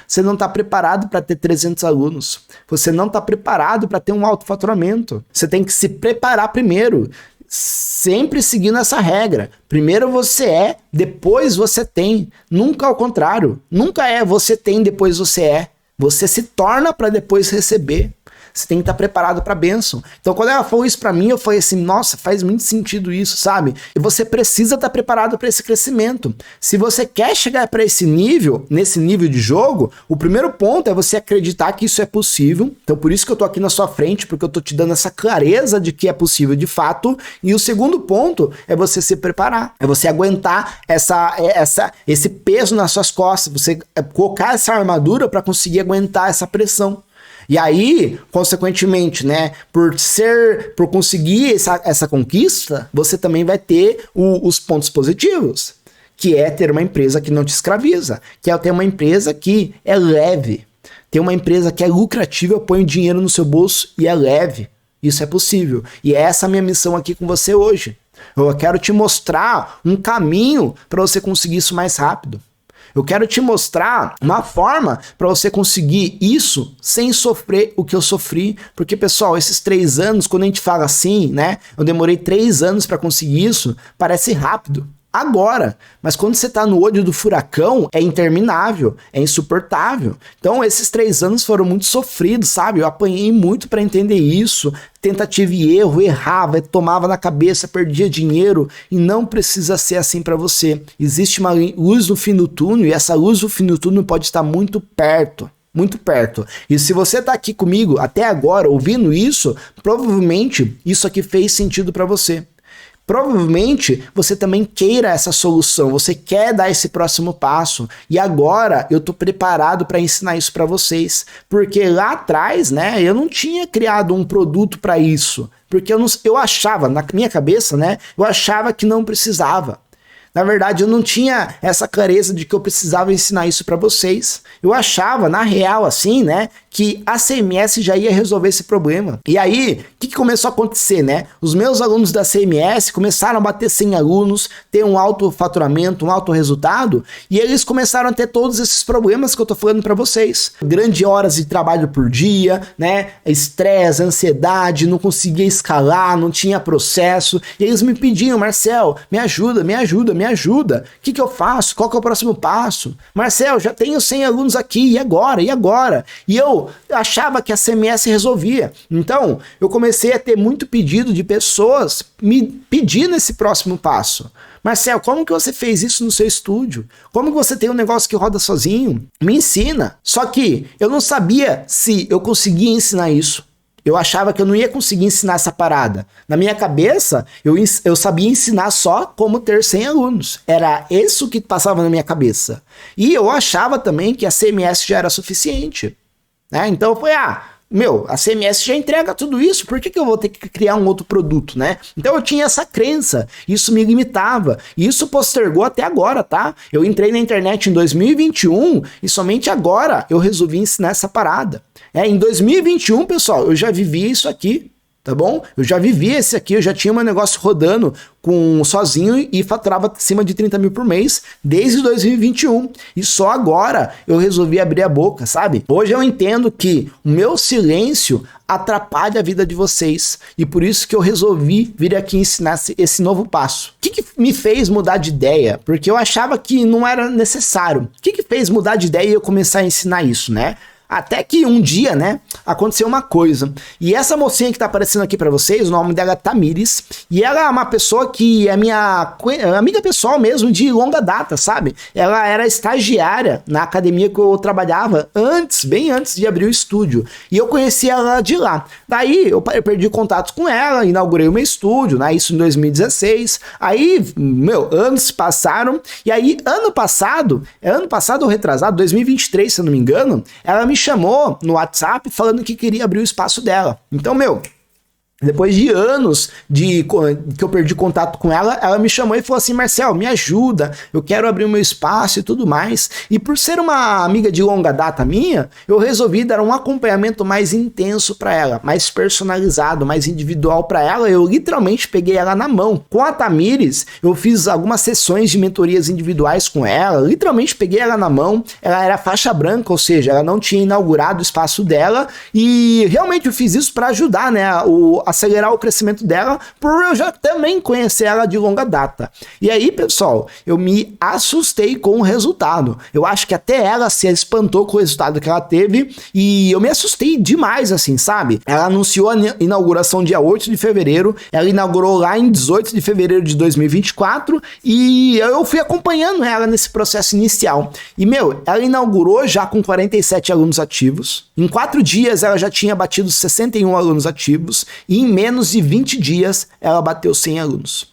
Você não está preparado para ter 300 alunos. Você não está preparado para ter um alto faturamento. Você tem que se preparar primeiro, sempre seguindo essa regra. Primeiro você é, depois você tem. Nunca ao contrário. Nunca é você tem, depois você é. Você se torna para depois receber. Você tem que estar preparado para a bênção. Então, quando ela falou isso para mim, eu falei assim, nossa, faz muito sentido isso, sabe? E você precisa estar preparado para esse crescimento. Se você quer chegar para esse nível, nesse nível de jogo, o primeiro ponto é você acreditar que isso é possível. Então, por isso que eu tô aqui na sua frente, porque eu tô te dando essa clareza de que é possível de fato. E o segundo ponto é você se preparar. É você aguentar esse peso nas suas costas. Você colocar essa armadura para conseguir aguentar essa pressão. E aí, consequentemente, né, por conseguir essa conquista, você também vai ter os pontos positivos, que é ter uma empresa que não te escraviza, que é ter uma empresa que é leve, ter uma empresa que é lucrativa, põe dinheiro no seu bolso e é leve. Isso é possível. E é essa a minha missão aqui com você hoje. Eu quero te mostrar um caminho para você conseguir isso mais rápido. Eu quero te mostrar uma forma para você conseguir isso sem sofrer o que eu sofri. Porque, pessoal, esses 3 anos, quando a gente fala assim, né? Eu demorei 3 anos para conseguir isso, parece rápido. Agora, mas quando você tá no olho do furacão, é interminável, é insuportável. Então, esses 3 anos foram muito sofridos, sabe? Eu apanhei muito para entender isso, tentativa e erro, errava, tomava na cabeça, perdia dinheiro, e não precisa ser assim para você. Existe uma luz no fim do túnel, e essa luz no fim do túnel pode estar muito perto. Muito perto. E se você tá aqui comigo até agora, ouvindo isso, provavelmente isso aqui fez sentido para você. Provavelmente você também queira essa solução, você quer dar esse próximo passo. E agora eu tô preparado para ensinar isso para vocês, porque lá atrás, né, eu não tinha criado um produto para isso, porque eu achava, na minha cabeça, né, eu achava que não precisava. Na verdade, eu não tinha essa clareza de que eu precisava ensinar isso para vocês. Eu achava, na real, assim, né, que a CMS já ia resolver esse problema. E aí, o que começou a acontecer, né? Os meus alunos da CMS começaram a bater 100 alunos, ter um alto faturamento, um alto resultado, e eles começaram a ter todos esses problemas que eu tô falando para vocês. Grandes horas de trabalho por dia, né? Estresse, ansiedade, não conseguia escalar, não tinha processo. E eles me pediam, Marcel, me ajuda, me ajuda, me ajuda. O que eu faço? Qual que é o próximo passo? Marcel, já tenho 100 alunos aqui, e agora? E agora? E eu achava que a CMS resolvia. Então, eu comecei a ter muito pedido de pessoas me pedindo esse próximo passo. Marcel, como que você fez isso no seu estúdio? Como que você tem um negócio que roda sozinho? Me ensina. Só que eu não sabia se eu conseguia ensinar isso. Eu achava que eu não ia conseguir ensinar essa parada. Na minha cabeça, eu sabia ensinar só como ter 100 alunos. Era isso que passava na minha cabeça. E eu achava também que a CMS já era suficiente. Né? Então eu falei, a CMS já entrega tudo isso, por que eu vou ter que criar um outro produto, né? Então eu tinha essa crença, isso me limitava, e isso postergou até agora, tá? Eu entrei na internet em 2021 e somente agora eu resolvi ensinar essa parada. Em 2021, pessoal, eu já vivi isso aqui, tá bom? Eu já vivi esse aqui, eu já tinha meu negócio rodando sozinho e faturava acima de 30 mil por mês desde 2021. E só agora eu resolvi abrir a boca, sabe? Hoje eu entendo que o meu silêncio atrapalha a vida de vocês. E por isso que eu resolvi vir aqui ensinar esse novo passo. O que me fez mudar de ideia? Porque eu achava que não era necessário. O que fez mudar de ideia e eu começar a ensinar isso, né? Até que um dia, né, aconteceu uma coisa. E essa mocinha que tá aparecendo aqui pra vocês, o nome dela é Tamires. E ela é uma pessoa que é minha amiga pessoal mesmo, de longa data, sabe? Ela era estagiária na academia que eu trabalhava bem antes de abrir o estúdio. E eu conheci ela de lá. Daí eu perdi contato com ela, inaugurei o meu estúdio, né, isso em 2016. Aí, anos passaram. E aí, ano passado ou retrasado, 2023, se eu não me engano, ela me chamou no WhatsApp falando que queria abrir o espaço dela. Então, depois de anos que eu perdi contato com ela, ela me chamou e falou assim, Marcel, me ajuda, eu quero abrir o meu espaço e tudo mais. E por ser uma amiga de longa data minha, eu resolvi dar um acompanhamento mais intenso para ela, mais personalizado, mais individual para ela. Eu literalmente peguei ela na mão. Com a Tamires, eu fiz algumas sessões de mentorias individuais com ela, literalmente peguei ela na mão. Ela era faixa branca, ou seja, ela não tinha inaugurado o espaço dela, e realmente eu fiz isso para ajudar, né, acelerar o crescimento dela, por eu já também conhecer ela de longa data. E aí, pessoal, eu me assustei com o resultado. Eu acho que até ela se espantou com o resultado que ela teve, e eu me assustei demais, assim, sabe? Ela anunciou a inauguração dia 8 de fevereiro, ela inaugurou lá em 18 de fevereiro de 2024, e eu fui acompanhando ela nesse processo inicial. E, ela inaugurou já com 47 alunos ativos. Em 4 dias, ela já tinha batido 61 alunos ativos, e em menos de 20 dias, ela bateu 100 alunos.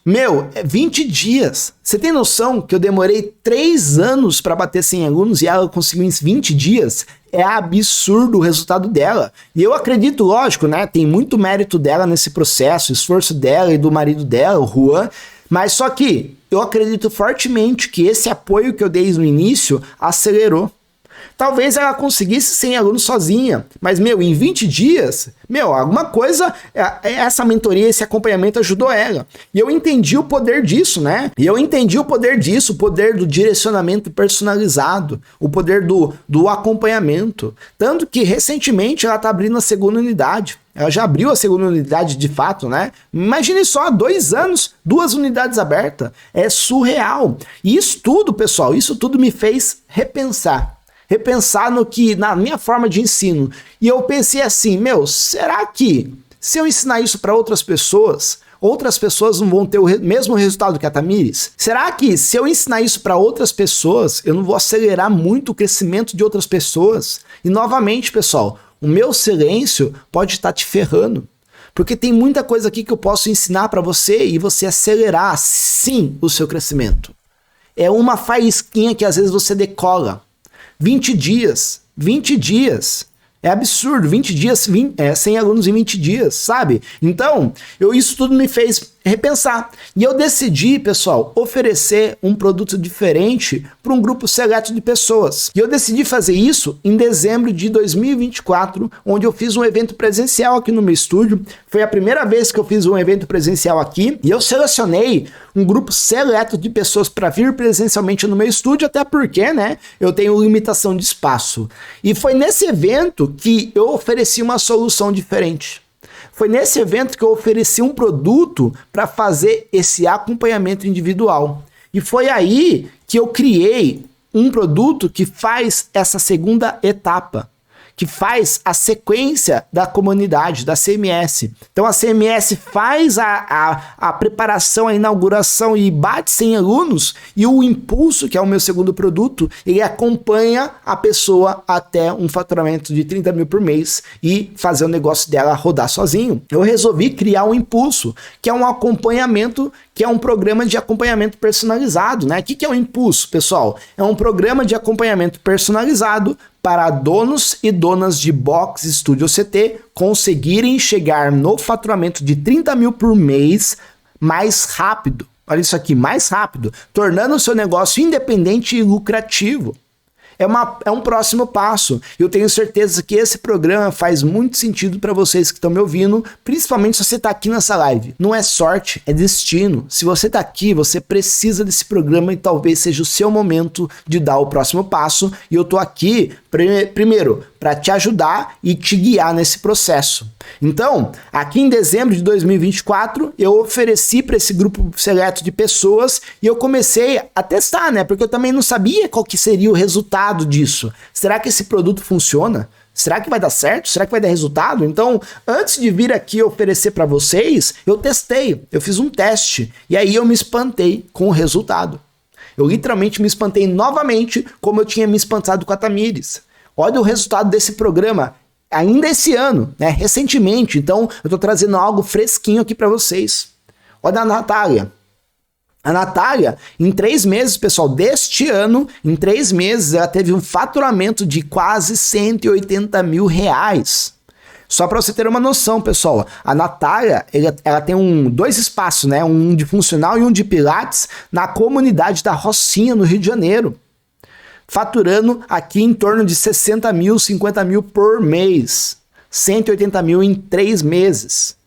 20 dias. Você tem noção que eu demorei 3 anos para bater 100 alunos e ela conseguiu em 20 dias? É absurdo o resultado dela. E eu acredito, lógico, né? Tem muito mérito dela nesse processo, esforço dela e do marido dela, o Juan. Mas só que eu acredito fortemente que esse apoio que eu dei no início acelerou. Talvez ela conseguisse 100 alunos sozinha, mas, em 20 dias, alguma coisa, essa mentoria, esse acompanhamento ajudou ela. E eu entendi o poder disso, né? O poder do direcionamento personalizado, o poder do acompanhamento. Tanto que, recentemente, ela tá abrindo a segunda unidade. Ela já abriu a segunda unidade de fato, né? Imagine só, 2 anos, 2 unidades abertas. É surreal. E isso tudo, pessoal, me fez repensar na minha forma de ensino. E eu pensei assim, será que se eu ensinar isso para outras pessoas não vão ter o mesmo resultado que a Tamires? Será que se eu ensinar isso para outras pessoas, eu não vou acelerar muito o crescimento de outras pessoas? E novamente, pessoal, o meu silêncio pode estar te ferrando. Porque tem muita coisa aqui que eu posso ensinar para você e você acelerar, sim, o seu crescimento. É uma faísquinha que às vezes você decola. 20 dias. É absurdo, 20 dias, 100 alunos em 20 dias, sabe? Então, isso tudo me fez repensar. E eu decidi, pessoal, oferecer um produto diferente para um grupo seleto de pessoas. E eu decidi fazer isso em dezembro de 2024, onde eu fiz um evento presencial aqui no meu estúdio. Foi a primeira vez que eu fiz um evento presencial aqui e eu selecionei um grupo seleto de pessoas para vir presencialmente no meu estúdio, até porque, né, eu tenho limitação de espaço. E foi nesse evento que eu ofereci uma solução diferente. Foi nesse evento que eu ofereci um produto para fazer esse acompanhamento individual. E foi aí que eu criei um produto que faz essa segunda etapa, que faz a sequência da comunidade, da CMS. Então a CMS faz a preparação, a inauguração e bate 100 alunos, e o Impulso, que é o meu segundo produto, ele acompanha a pessoa até um faturamento de 30 mil por mês e fazer o negócio dela rodar sozinho. Eu resolvi criar o Impulso, que é um acompanhamento, que é um programa de acompanhamento personalizado, né? O que é o Impulso, pessoal? É um programa de acompanhamento personalizado para donos e donas de Box Studio CT conseguirem chegar no faturamento de 30 mil por mês mais rápido. Olha isso aqui, mais rápido, tornando o seu negócio independente e lucrativo. É um próximo passo. Eu tenho certeza que esse programa faz muito sentido para vocês que estão me ouvindo, principalmente se você está aqui nessa live. Não é sorte, é destino. Se você está aqui, você precisa desse programa e talvez seja o seu momento de dar o próximo passo. E eu estou aqui, primeiro, para te ajudar e te guiar nesse processo. Então, aqui em dezembro de 2024, eu ofereci para esse grupo seleto de pessoas e eu comecei a testar, né? Porque eu também não sabia qual que seria o resultado disso. Será que esse produto funciona? Será que vai dar certo? Será que vai dar resultado? Então, antes de vir aqui oferecer para vocês, eu testei, eu fiz um teste e aí eu me espantei com o resultado. Eu literalmente me espantei novamente como eu tinha me espantado com a Tamires. Olha o resultado desse programa, ainda esse ano, né? Recentemente. Então, eu tô trazendo algo fresquinho aqui para vocês. Olha a Natália. A Natália, em 3 meses, pessoal, deste ano, em 3 meses, ela teve um faturamento de quase 180 mil reais. Só para você ter uma noção, pessoal, a Natália, ela tem 2 espaços, né? Um de funcional e um de pilates na comunidade da Rocinha, no Rio de Janeiro. Faturando aqui em torno de 60 mil, 50 mil por mês. 180 mil em 3 meses.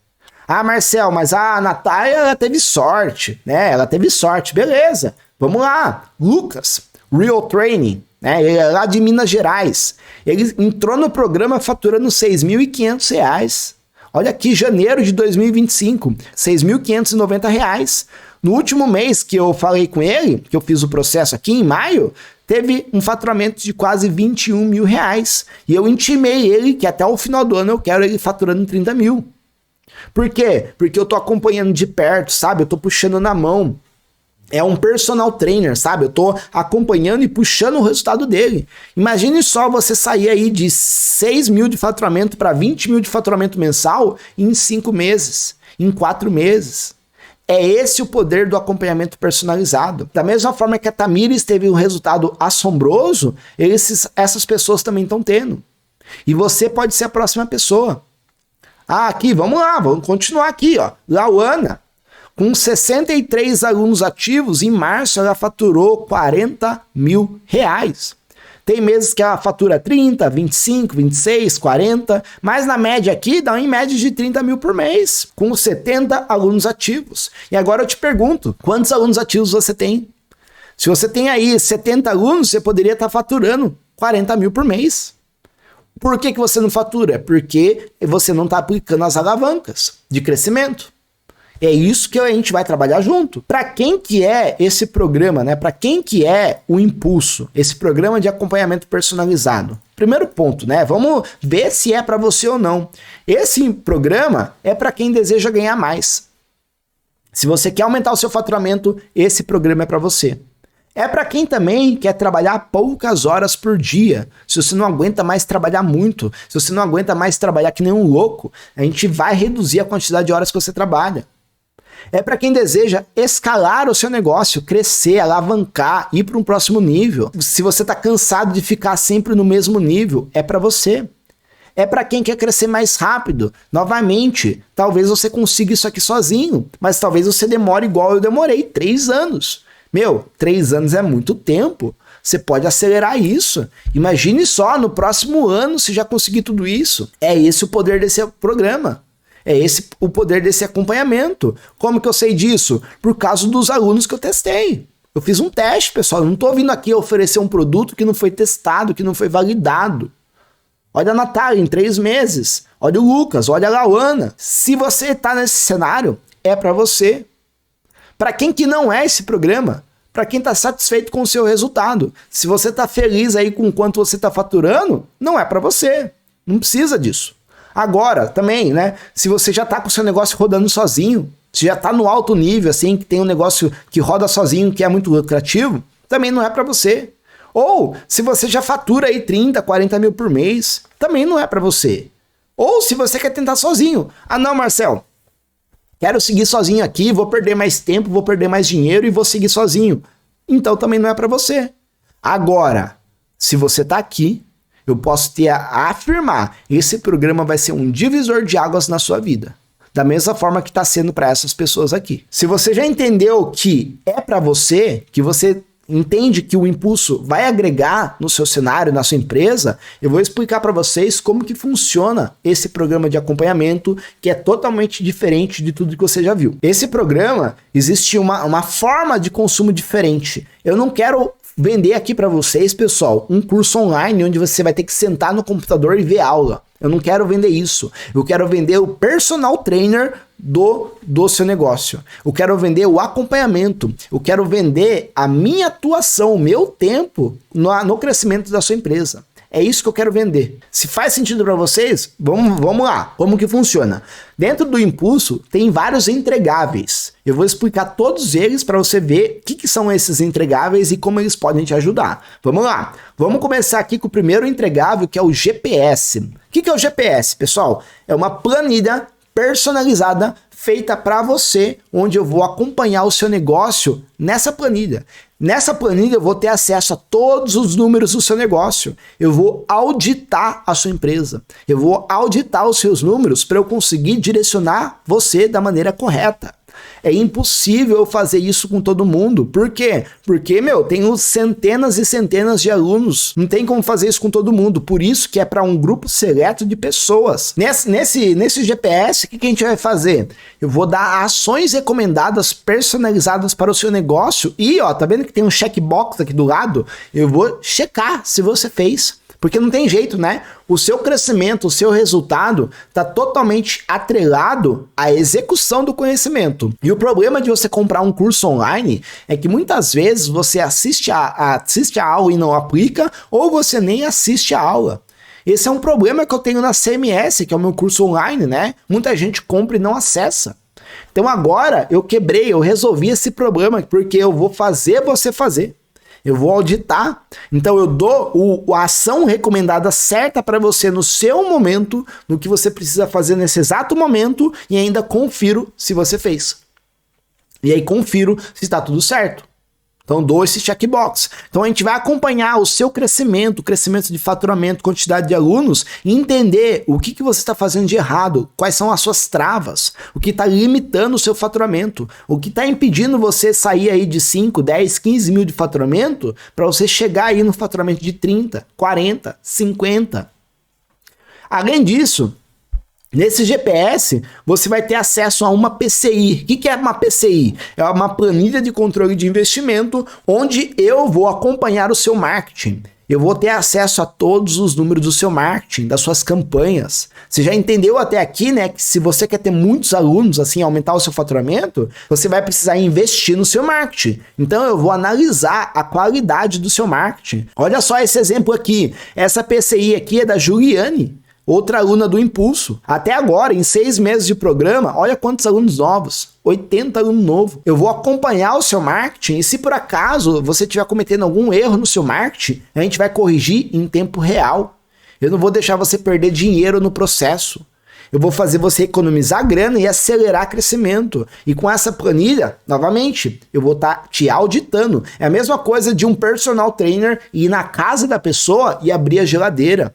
Ah, Marcel, mas a Natália, ela teve sorte, né? Ela teve sorte, beleza. Vamos lá. Lucas, Real Training, né? Ele é lá de Minas Gerais. Ele entrou no programa faturando R$ 6.500. Olha aqui, janeiro de 2025, R$ 6.590. No último mês que eu falei com ele, que eu fiz o processo aqui em maio, teve um faturamento de quase 21 mil reais. E eu intimei ele que até o final do ano eu quero ele faturando 30 mil. Por quê? Porque eu tô acompanhando de perto, sabe? Eu tô puxando na mão. É um personal trainer, sabe? Eu tô acompanhando e puxando o resultado dele. Imagine só você sair aí de 6 mil de faturamento para 20 mil de faturamento mensal em 5 meses, em 4 meses. É esse o poder do acompanhamento personalizado. Da mesma forma que a Tamires teve um resultado assombroso, essas pessoas também estão tendo. E você pode ser a próxima pessoa. Ah, aqui, vamos lá, vamos continuar aqui, ó. Lauana, com 63 alunos ativos, em março ela faturou 40 mil reais. Tem meses que ela fatura 30, 25, 26, 40, mas na média aqui dá em média de 30 mil por mês, com 70 alunos ativos. E agora eu te pergunto, quantos alunos ativos você tem? Se você tem aí 70 alunos, você poderia estar faturando 40 mil por mês. Por que você não fatura? Porque você não está aplicando as alavancas de crescimento. É isso que a gente vai trabalhar junto. Para quem que é esse programa, né? Para quem que é o Impulso, esse programa de acompanhamento personalizado? Primeiro ponto, né? Vamos ver se é para você ou não. Esse programa é para quem deseja ganhar mais. Se você quer aumentar o seu faturamento, esse programa é para você. É para quem também quer trabalhar poucas horas por dia. Se você não aguenta mais trabalhar muito, se você não aguenta mais trabalhar que nem um louco, a gente vai reduzir a quantidade de horas que você trabalha. É para quem deseja escalar o seu negócio, crescer, alavancar, ir para um próximo nível. Se você está cansado de ficar sempre no mesmo nível, é para você. é para quem quer crescer mais rápido. Novamente, talvez você consiga isso aqui sozinho, mas talvez você demore igual eu demorei, 3 anos. 3 anos é muito tempo. Você pode acelerar isso. Imagine só, no próximo ano, se já conseguir tudo isso. É esse o poder desse programa. É esse o poder desse acompanhamento. Como que eu sei disso? Por causa dos alunos que eu testei. Eu fiz um teste, pessoal. Eu não estou vindo aqui oferecer um produto que não foi testado, que não foi validado. Olha a Natália, em 3 meses. Olha o Lucas, olha a Lauana. Se você está nesse cenário, é para você. Para quem que não é esse programa? Para quem está satisfeito com o seu resultado. Se você está feliz aí com quanto você está faturando, não é para você. Não precisa disso. Agora, também, né? Se você já está com o seu negócio rodando sozinho, se já está no alto nível, assim, que tem um negócio que roda sozinho, que é muito lucrativo, também não é para você. Ou, se você já fatura aí 30, 40 mil por mês, também não é para você. Ou, se você quer tentar sozinho. Ah, não, Marcel, quero seguir sozinho aqui, vou perder mais tempo, vou perder mais dinheiro e vou seguir sozinho. Então, também não é para você. Agora, se você tá aqui, eu posso afirmar, esse programa vai ser um divisor de águas na sua vida. Da mesma forma que está sendo para essas pessoas aqui. Se você já entendeu que é para você, que você entende que o impulso vai agregar no seu cenário, na sua empresa, eu vou explicar para vocês como que funciona esse programa de acompanhamento, que é totalmente diferente de tudo que você já viu. Esse programa, existe uma forma de consumo diferente. Eu não quero vender aqui para vocês, pessoal, um curso online onde você vai ter que sentar no computador e ver aula. Eu não quero vender isso. Eu quero vender o personal trainer do seu negócio. Eu quero vender o acompanhamento. Eu quero vender a minha atuação, o meu tempo no crescimento da sua empresa. É isso que eu quero vender. Se faz sentido para vocês, vamos lá. Como que funciona? Dentro do Impulso tem vários entregáveis. Eu vou explicar todos eles para você ver o que são esses entregáveis e como eles podem te ajudar. Vamos lá. Vamos começar aqui com o primeiro entregável, que é o GPS. O que é o GPS, pessoal? É uma planilha personalizada feita para você, onde eu vou acompanhar o seu negócio nessa planilha. Nessa planilha eu vou ter acesso a todos os números do seu negócio. Eu vou auditar a sua empresa. Eu vou auditar os seus números para eu conseguir direcionar você da maneira correta. É impossível eu fazer isso com todo mundo. Por quê? Porque, tenho centenas e centenas de alunos. Não tem como fazer isso com todo mundo. Por isso que é para um grupo seleto de pessoas. Nesse GPS, o que a gente vai fazer? Eu vou dar ações recomendadas personalizadas para o seu negócio. E, tá vendo que tem um checkbox aqui do lado? Eu vou checar se você fez. Porque não tem jeito, né? O seu crescimento, o seu resultado está totalmente atrelado à execução do conhecimento. E o problema de você comprar um curso online é que muitas vezes você assiste a aula e não aplica, ou você nem assiste a aula. Esse é um problema que eu tenho na CMS, que é o meu curso online, né? Muita gente compra e não acessa. Então agora eu resolvi esse problema, porque eu vou fazer você fazer. Eu vou auditar, então eu dou a ação recomendada certa para você no seu momento, no que você precisa fazer nesse exato momento, e ainda confiro se você fez. E aí confiro se está tudo certo. Então dou esse checkbox. Então a gente vai acompanhar o seu crescimento, o crescimento de faturamento, quantidade de alunos, e entender o que você está fazendo de errado, quais são as suas travas, o que está limitando o seu faturamento, o que está impedindo você sair aí de 5, 10, 15 mil de faturamento para você chegar aí no faturamento de 30, 40, 50. Além disso, nesse GPS, você vai ter acesso a uma PCI. O que é uma PCI? É uma planilha de controle de investimento, onde eu vou acompanhar o seu marketing. Eu vou ter acesso a todos os números do seu marketing, das suas campanhas. Você já entendeu até aqui, né, que se você quer ter muitos alunos, assim, aumentar o seu faturamento, você vai precisar investir no seu marketing. Então eu vou analisar a qualidade do seu marketing. Olha só esse exemplo aqui. Essa PCI aqui é da Juliane, outra aluna do Impulso. Até agora, em 6 meses de programa, olha quantos alunos novos. 80 alunos novos. Eu vou acompanhar o seu marketing, e se por acaso você estiver cometendo algum erro no seu marketing, a gente vai corrigir em tempo real. Eu não vou deixar você perder dinheiro no processo. Eu vou fazer você economizar grana e acelerar crescimento. E com essa planilha, novamente, eu vou estar te auditando. É a mesma coisa de um personal trainer ir na casa da pessoa e abrir a geladeira.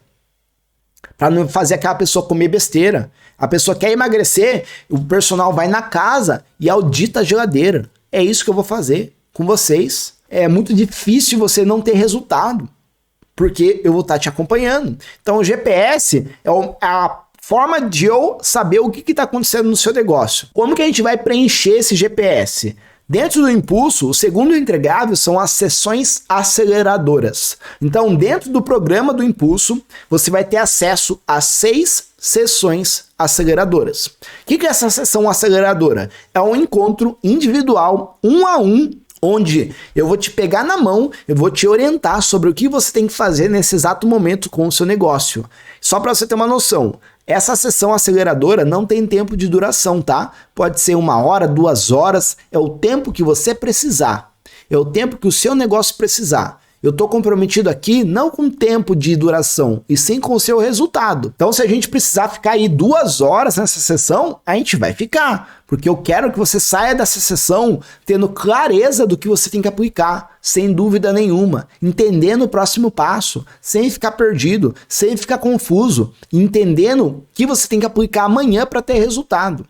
Para não fazer aquela pessoa comer besteira. A pessoa quer emagrecer, o personal vai na casa e audita a geladeira. É isso que eu vou fazer com vocês. É muito difícil você não ter resultado, porque eu vou estar te acompanhando. Então o GPS é a forma de eu saber o que está acontecendo no seu negócio. Como que a gente vai preencher esse GPS? Dentro do Impulso, o segundo entregável são as sessões aceleradoras. Então, dentro do programa do Impulso, você vai ter acesso a 6 sessões aceleradoras. O que é essa sessão aceleradora? É um encontro individual, 1 a 1, onde eu vou te pegar na mão, eu vou te orientar sobre o que você tem que fazer nesse exato momento com o seu negócio. Só para você ter uma noção, essa sessão aceleradora não tem tempo de duração, tá? Pode ser 1 hora, 2 horas, é o tempo que você precisar. É o tempo que o seu negócio precisar. Eu estou comprometido aqui não com tempo de duração, e sim com o seu resultado. Então, se a gente precisar ficar aí 2 horas nessa sessão, a gente vai ficar. Porque eu quero que você saia dessa sessão tendo clareza do que você tem que aplicar, sem dúvida nenhuma. Entendendo o próximo passo, sem ficar perdido, sem ficar confuso. Entendendo o que você tem que aplicar amanhã para ter resultado.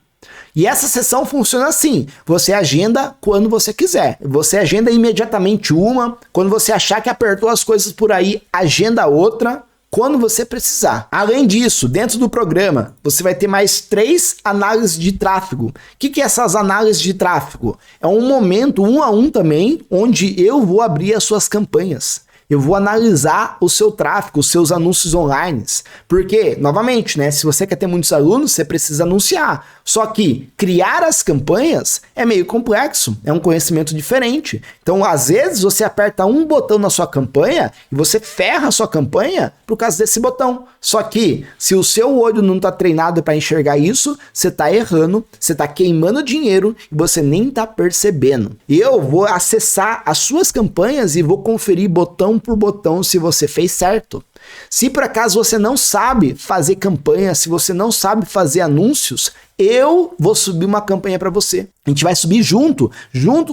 E essa sessão funciona assim, você agenda quando você quiser, você agenda imediatamente uma, quando você achar que apertou as coisas por aí, agenda outra, quando você precisar. Além disso, dentro do programa, você vai ter mais 3 análises de tráfego. O que é essas análises de tráfego? É um momento 1 a 1 também, onde eu vou abrir as suas campanhas. Eu vou analisar o seu tráfego, os seus anúncios online. Porque, novamente, né, se você quer ter muitos alunos, você precisa anunciar. Só que criar as campanhas é meio complexo, é um conhecimento diferente. Então, às vezes, você aperta um botão na sua campanha e você ferra a sua campanha por causa desse botão. Só que, se o seu olho não está treinado para enxergar isso, você está errando, você está queimando dinheiro e você nem está percebendo. Eu vou acessar as suas campanhas e vou conferir botão por botão se você fez certo. Se por acaso você não sabe fazer campanha, se você não sabe fazer anúncios, eu vou subir uma campanha para você. A gente vai subir junto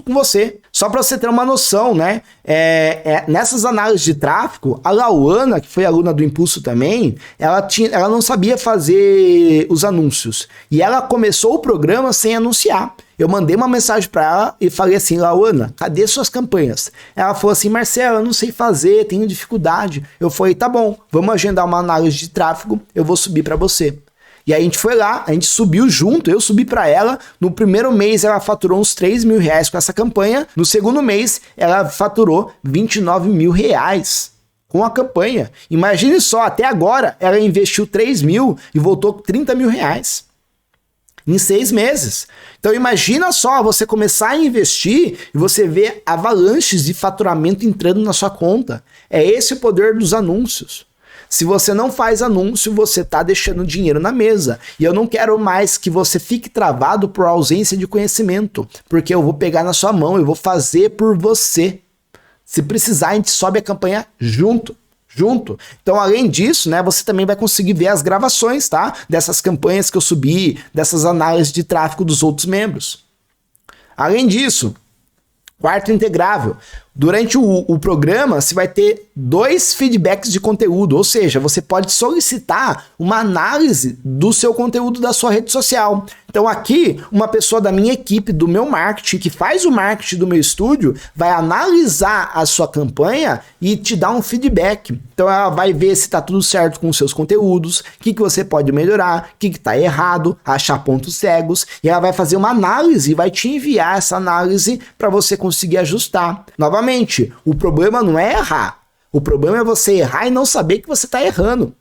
com você. Só para você ter uma noção, né? Nessas análises de tráfego, a Lauana, que foi aluna do Impulso também, ela não sabia fazer os anúncios. E ela começou o programa sem anunciar. Eu mandei uma mensagem para ela e falei assim, Lauana, cadê suas campanhas? Ela falou assim, Marcelo, eu não sei fazer, tenho dificuldade. Eu falei, tá bom, vamos agendar uma análise de tráfego, eu vou subir para você. E aí a gente foi lá, a gente subiu junto, eu subi para ela. No primeiro mês ela faturou uns 3 mil reais com essa campanha. No segundo mês ela faturou 29 mil reais com a campanha. Imagine só, até agora ela investiu 3 mil e voltou com 30 mil reais. Em 6 meses. Então imagina só você começar a investir e você ver avalanches de faturamento entrando na sua conta. É esse o poder dos anúncios. Se você não faz anúncio, você está deixando dinheiro na mesa. E eu não quero mais que você fique travado por ausência de conhecimento, porque eu vou pegar na sua mão, eu vou fazer por você. Se precisar, a gente sobe a campanha junto. Então, além disso, né, você também vai conseguir ver as gravações, tá? Dessas campanhas que eu subi, dessas análises de tráfego dos outros membros. Além disso, quarto integrável. Durante o programa, você vai ter 2 feedbacks de conteúdo, ou seja, você pode solicitar uma análise do seu conteúdo da sua rede social. Então aqui, uma pessoa da minha equipe, do meu marketing, que faz o marketing do meu estúdio, vai analisar a sua campanha e te dar um feedback. Então ela vai ver se está tudo certo com os seus conteúdos, o que você pode melhorar, o que está errado, achar pontos cegos, e ela vai fazer uma análise e vai te enviar essa análise para você conseguir ajustar. Novamente, o problema não é errar. O problema é você errar e não saber que você está errando.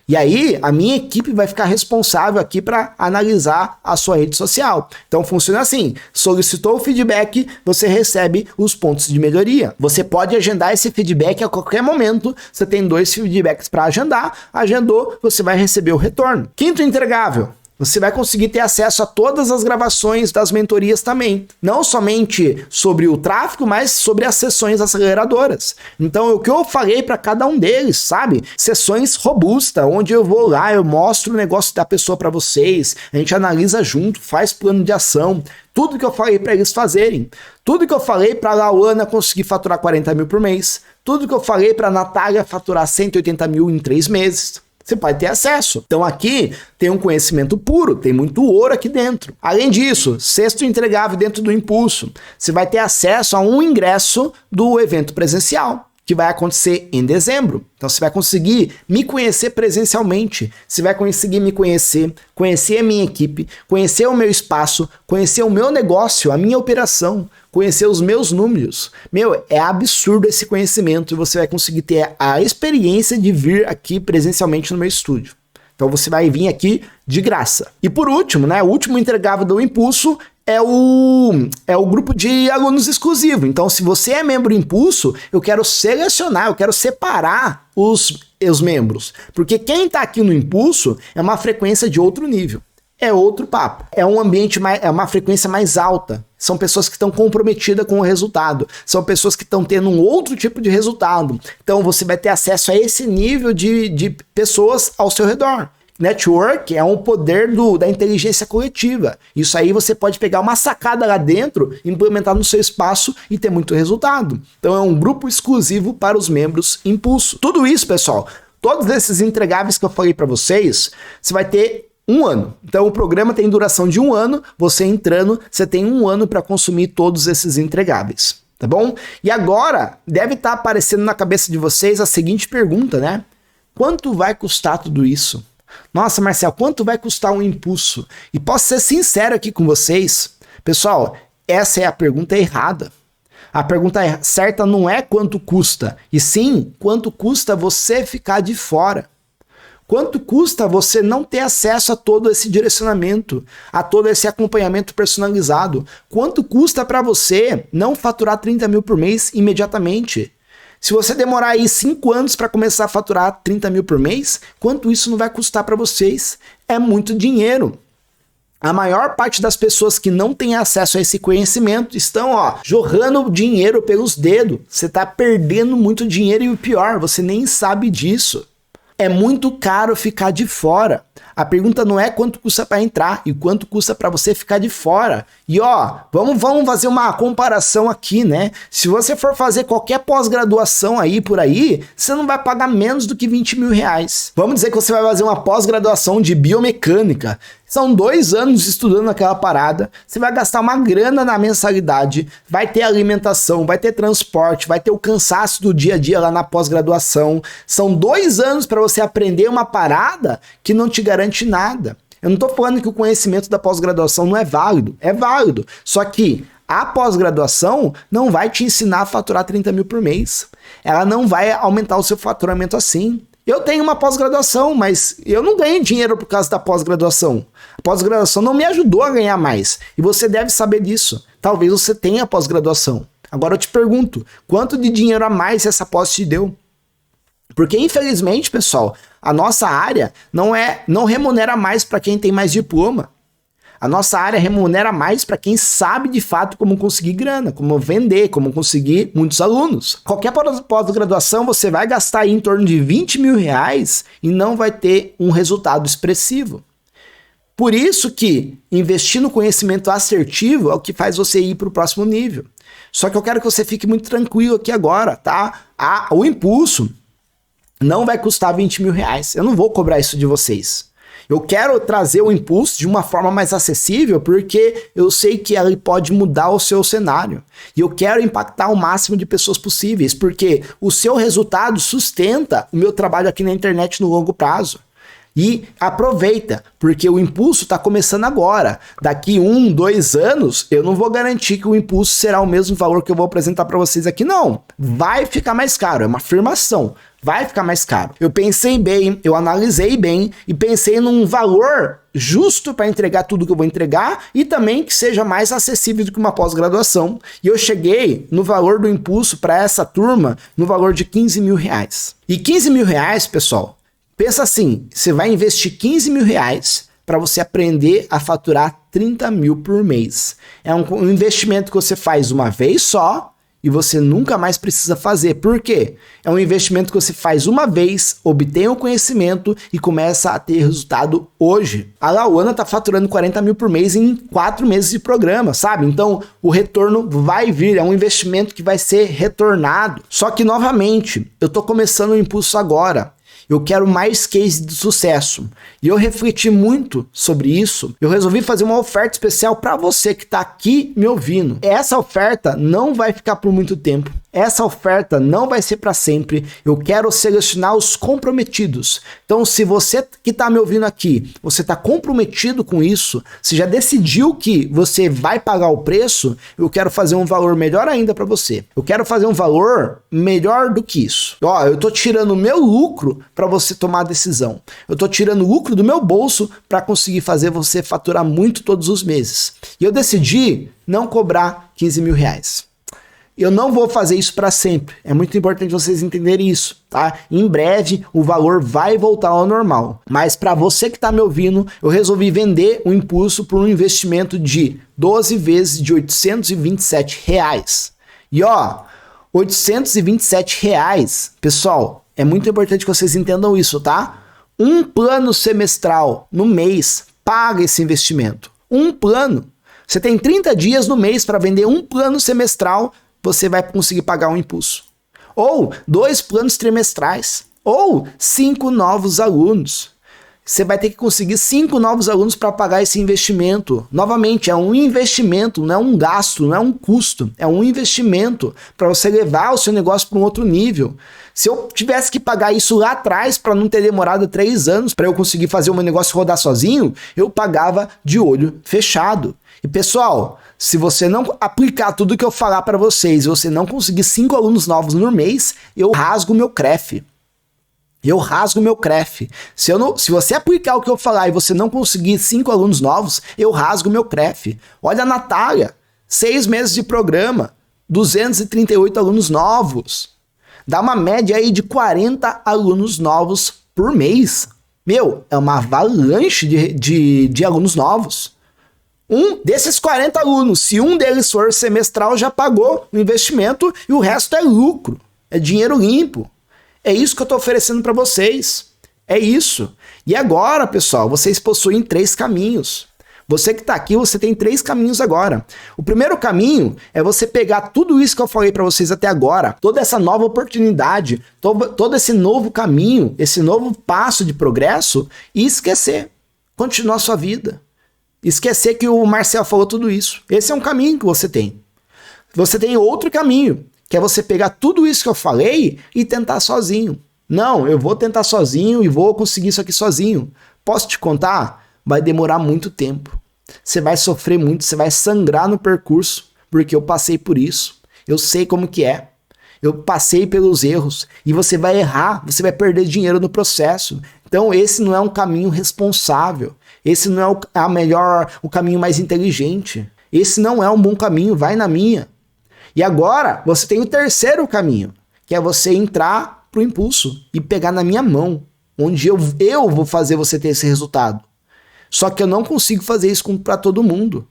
E aí, a minha equipe vai ficar responsável aqui para analisar a sua rede social. Então, funciona assim. Solicitou o feedback, você recebe os pontos de melhoria. Você pode agendar esse feedback a qualquer momento. Você tem 2 feedbacks para agendar. Agendou, você vai receber o retorno. Quinto entregável. Você vai conseguir ter acesso a todas as gravações das mentorias também. Não somente sobre o tráfego, mas sobre as sessões aceleradoras. Então, o que eu falei para cada um deles, sabe? Sessões robustas, onde eu vou lá, eu mostro o negócio da pessoa para vocês, a gente analisa junto, faz plano de ação. Tudo que eu falei para eles fazerem. Tudo que eu falei para a Lauana conseguir faturar 40 mil por mês. Tudo que eu falei para a Natália faturar 180 mil em 3 meses. você pode ter acesso. Então aqui tem um conhecimento puro, tem muito ouro aqui dentro. Além disso, sexto entregável dentro do Impulso, você vai ter acesso a um ingresso do evento presencial, que vai acontecer em dezembro. Então você vai conseguir me conhecer presencialmente, você vai conseguir me conhecer, conhecer a minha equipe, conhecer o meu espaço, conhecer o meu negócio, a minha operação, conhecer os meus números. Meu, é absurdo esse conhecimento e você vai conseguir ter a experiência de vir aqui presencialmente no meu estúdio. Então você vai vir aqui de graça. E por último, né, o último entregável do Impulso é o grupo de alunos exclusivo. Então, se você é membro Impulso, eu quero selecionar, eu quero separar os membros. Porque quem está aqui no Impulso é uma frequência de outro nível. É outro papo. É um ambiente é uma frequência mais alta. São pessoas que estão comprometidas com o resultado. São pessoas que estão tendo um outro tipo de resultado. Então, você vai ter acesso a esse nível de pessoas ao seu redor. Network é um poder da inteligência coletiva. Isso aí você pode pegar uma sacada lá dentro, implementar no seu espaço e ter muito resultado. Então é um grupo exclusivo para os membros Impulso. Tudo isso, pessoal, todos esses entregáveis que eu falei para vocês, você vai ter 1 ano. Então o programa tem duração de 1 ano, você entrando, você tem 1 ano para consumir todos esses entregáveis, tá bom? E agora deve estar aparecendo na cabeça de vocês a seguinte pergunta, né? Quanto vai custar tudo isso? Nossa, Marcel, quanto vai custar um Impulso? E posso ser sincero aqui com vocês, pessoal, essa é a pergunta errada. A pergunta certa não é quanto custa, e sim quanto custa você ficar de fora. Quanto custa você não ter acesso a todo esse direcionamento, a todo esse acompanhamento personalizado? Quanto custa para você não faturar 30 mil por mês imediatamente? Se você demorar aí 5 anos para começar a faturar 30 mil por mês, quanto isso não vai custar para vocês? É muito dinheiro. A maior parte das pessoas que não têm acesso a esse conhecimento estão, jorrando dinheiro pelos dedos. Você está perdendo muito dinheiro e o pior, você nem sabe disso. É muito caro ficar de fora. A pergunta não é quanto custa para entrar e quanto custa para você ficar de fora. E vamos fazer uma comparação aqui, né? Se você for fazer qualquer pós-graduação aí por aí, você não vai pagar menos do que 20 mil reais. Vamos dizer que você vai fazer uma pós-graduação de biomecânica. São 2 anos estudando aquela parada, você vai gastar uma grana na mensalidade, vai ter alimentação, vai ter transporte, vai ter o cansaço do dia a dia lá na pós-graduação. São 2 anos para você aprender uma parada que não te garante nada. Eu não estou falando que o conhecimento da pós-graduação não é válido, é válido. Só que a pós-graduação não vai te ensinar a faturar 30 mil por mês. Ela não vai aumentar o seu faturamento assim. Eu tenho uma pós-graduação, mas eu não ganho dinheiro por causa da pós-graduação. A pós-graduação não me ajudou a ganhar mais. E você deve saber disso. Talvez você tenha pós-graduação. Agora eu te pergunto, quanto de dinheiro a mais essa pós te deu? Porque infelizmente, pessoal, a nossa área não remunera mais para quem tem mais diploma. A nossa área remunera mais para quem sabe de fato como conseguir grana, como vender, como conseguir muitos alunos. Qualquer pós-graduação você vai gastar aí em torno de 20 mil reais e não vai ter um resultado expressivo. Por isso que investir no conhecimento assertivo é o que faz você ir para o próximo nível. Só que eu quero que você fique muito tranquilo aqui agora, tá? O Impulso não vai custar 20 mil reais. Eu não vou cobrar isso de vocês. Eu quero trazer o Impulso de uma forma mais acessível porque eu sei que ele pode mudar o seu cenário. E eu quero impactar o máximo de pessoas possíveis, porque o seu resultado sustenta o meu trabalho aqui na internet no longo prazo. E aproveita, porque o Impulso está começando agora. Daqui 1, 2 anos, eu não vou garantir que o Impulso será o mesmo valor que eu vou apresentar para vocês aqui, não. Vai ficar mais caro, é uma afirmação. Vai ficar mais caro. Eu pensei bem, eu analisei bem e pensei num valor justo para entregar tudo que eu vou entregar e também que seja mais acessível do que uma pós-graduação. E eu cheguei no valor do Impulso para essa turma no valor de 15 mil reais. E 15 mil reais, pessoal, pensa assim, você vai investir 15 mil reais para você aprender a faturar 30 mil por mês. É um investimento que você faz uma vez só e você nunca mais precisa fazer. Por quê? É um investimento que você faz uma vez, obtém o conhecimento e começa a ter resultado hoje. A Lauana tá faturando 40 mil por mês em 4 meses de programa, sabe? Então o retorno vai vir, é um investimento que vai ser retornado. Só que novamente, eu tô começando o Impulso agora. Eu quero mais cases de sucesso. E eu refleti muito sobre isso. Eu resolvi fazer uma oferta especial para você que está aqui me ouvindo. Essa oferta não vai ficar por muito tempo. Essa oferta não vai ser para sempre. Eu quero selecionar os comprometidos. Então, se você que está me ouvindo aqui, você está comprometido com isso, você já decidiu que você vai pagar o preço, eu quero fazer um valor melhor ainda para você. Eu quero fazer um valor melhor do que isso. Ó, eu tô tirando o meu lucro para você tomar a decisão. Eu tô tirando o lucro do meu bolso para conseguir fazer você faturar muito todos os meses. E eu decidi não cobrar 15 mil reais. Eu não vou fazer isso para sempre. É muito importante vocês entenderem isso, tá? Em breve o valor vai voltar ao normal. Mas para você que está me ouvindo, eu resolvi vender o Impulso por um investimento de 12 vezes de R$827. E ó, R$827, pessoal, é muito importante que vocês entendam isso, tá? Um plano semestral no mês paga esse investimento. Um plano. Você tem 30 dias no mês para vender um plano semestral, você vai conseguir pagar um Impulso. Ou 2 planos trimestrais. Ou 5 novos alunos. Você vai ter que conseguir 5 novos alunos para pagar esse investimento. Novamente, é um investimento, não é um gasto, não é um custo. É um investimento para você levar o seu negócio para um outro nível. Se eu tivesse que pagar isso lá atrás para não ter demorado 3 anos para eu conseguir fazer o meu negócio rodar sozinho, eu pagava de olho fechado. E pessoal, se você não aplicar tudo que eu falar para vocês e você não conseguir 5 alunos novos no mês, eu rasgo o meu CREF. Eu rasgo o meu CREF. Se você aplicar o que eu falar e você não conseguir 5 alunos novos, eu rasgo o meu CREF. Olha a Natália, 6 meses de programa, 238 alunos novos. Dá uma média aí de 40 alunos novos por mês. Meu, é uma avalanche de alunos novos. Um desses 40 alunos, se um deles for semestral, já pagou o investimento e o resto é lucro, é dinheiro limpo. É isso que eu estou oferecendo para vocês. É isso. E agora, pessoal, vocês possuem 3 caminhos. Você que está aqui, você tem 3 caminhos agora. O primeiro caminho é você pegar tudo isso que eu falei para vocês até agora, toda essa nova oportunidade, todo esse novo caminho, esse novo passo de progresso e esquecer. Continuar a sua vida. Esquecer que o Marcel falou tudo isso. Esse é um caminho que você tem. Você tem outro caminho, que é você pegar tudo isso que eu falei e tentar sozinho. Não, eu vou tentar sozinho e vou conseguir isso aqui sozinho. Posso te contar? Vai demorar muito tempo. Você vai sofrer muito, você vai sangrar no percurso, porque eu passei por isso. Eu sei como que é. Eu passei pelos erros e você vai errar, você vai perder dinheiro no processo. Então esse não é um caminho responsável. Esse não é o caminho mais inteligente. Esse não é um bom caminho, vai na minha. E agora você tem o terceiro caminho, que é você entrar pro Impulso e pegar na minha mão, onde eu vou fazer você ter esse resultado. Só que eu não consigo fazer isso para todo mundo.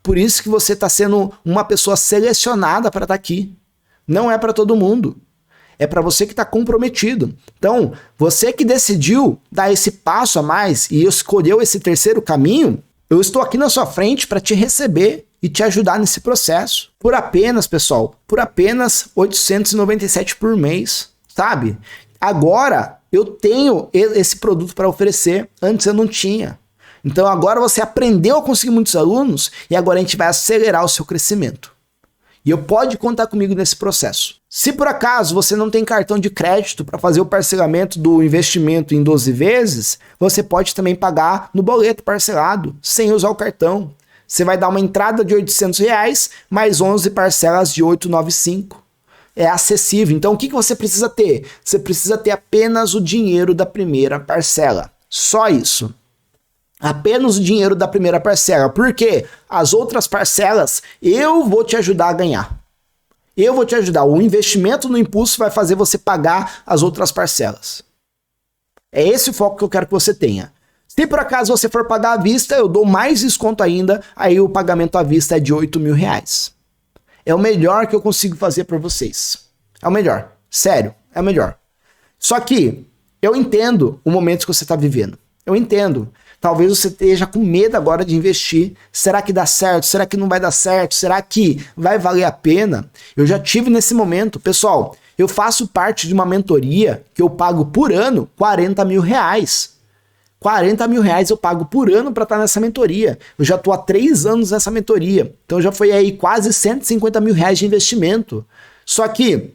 Por isso que você está sendo uma pessoa selecionada para estar aqui. Não é para todo mundo. É para você que está comprometido. Então, você que decidiu dar esse passo a mais e escolheu esse terceiro caminho, eu estou aqui na sua frente para te receber e te ajudar nesse processo. Por apenas, pessoal, por apenas R$897 por mês, sabe? Agora eu tenho esse produto para oferecer, antes eu não tinha. Então agora você aprendeu a conseguir muitos alunos e agora a gente vai acelerar o seu crescimento. E eu pode contar comigo nesse processo. Se por acaso você não tem cartão de crédito para fazer o parcelamento do investimento em 12 vezes, você pode também pagar no boleto parcelado, sem usar o cartão. Você vai dar uma entrada de R$800, mais 11 parcelas de R$895. É acessível. Então o que você precisa ter? Você precisa ter apenas o dinheiro da primeira parcela. Só isso. Apenas o dinheiro da primeira parcela. Porque as outras parcelas eu vou te ajudar a ganhar. Eu vou te ajudar. O investimento no Impulso vai fazer você pagar as outras parcelas. É esse o foco que eu quero que você tenha. Se por acaso você for pagar à vista, eu dou mais desconto ainda. Aí o pagamento à vista é de R$8.000. É o melhor que eu consigo fazer para vocês. É o melhor. Sério, é o melhor. Só que eu entendo o momento que você está vivendo. Eu entendo. Talvez você esteja com medo agora de investir. Será que dá certo? Será que não vai dar certo? Será que vai valer a pena? Eu já tive nesse momento. Pessoal, Eu faço parte de uma mentoria que eu pago por ano 40 mil reais. 40 mil reais eu pago por ano para estar nessa mentoria. Eu já estou há 3 anos nessa mentoria. Então já foi aí quase 150 mil reais de investimento. Só que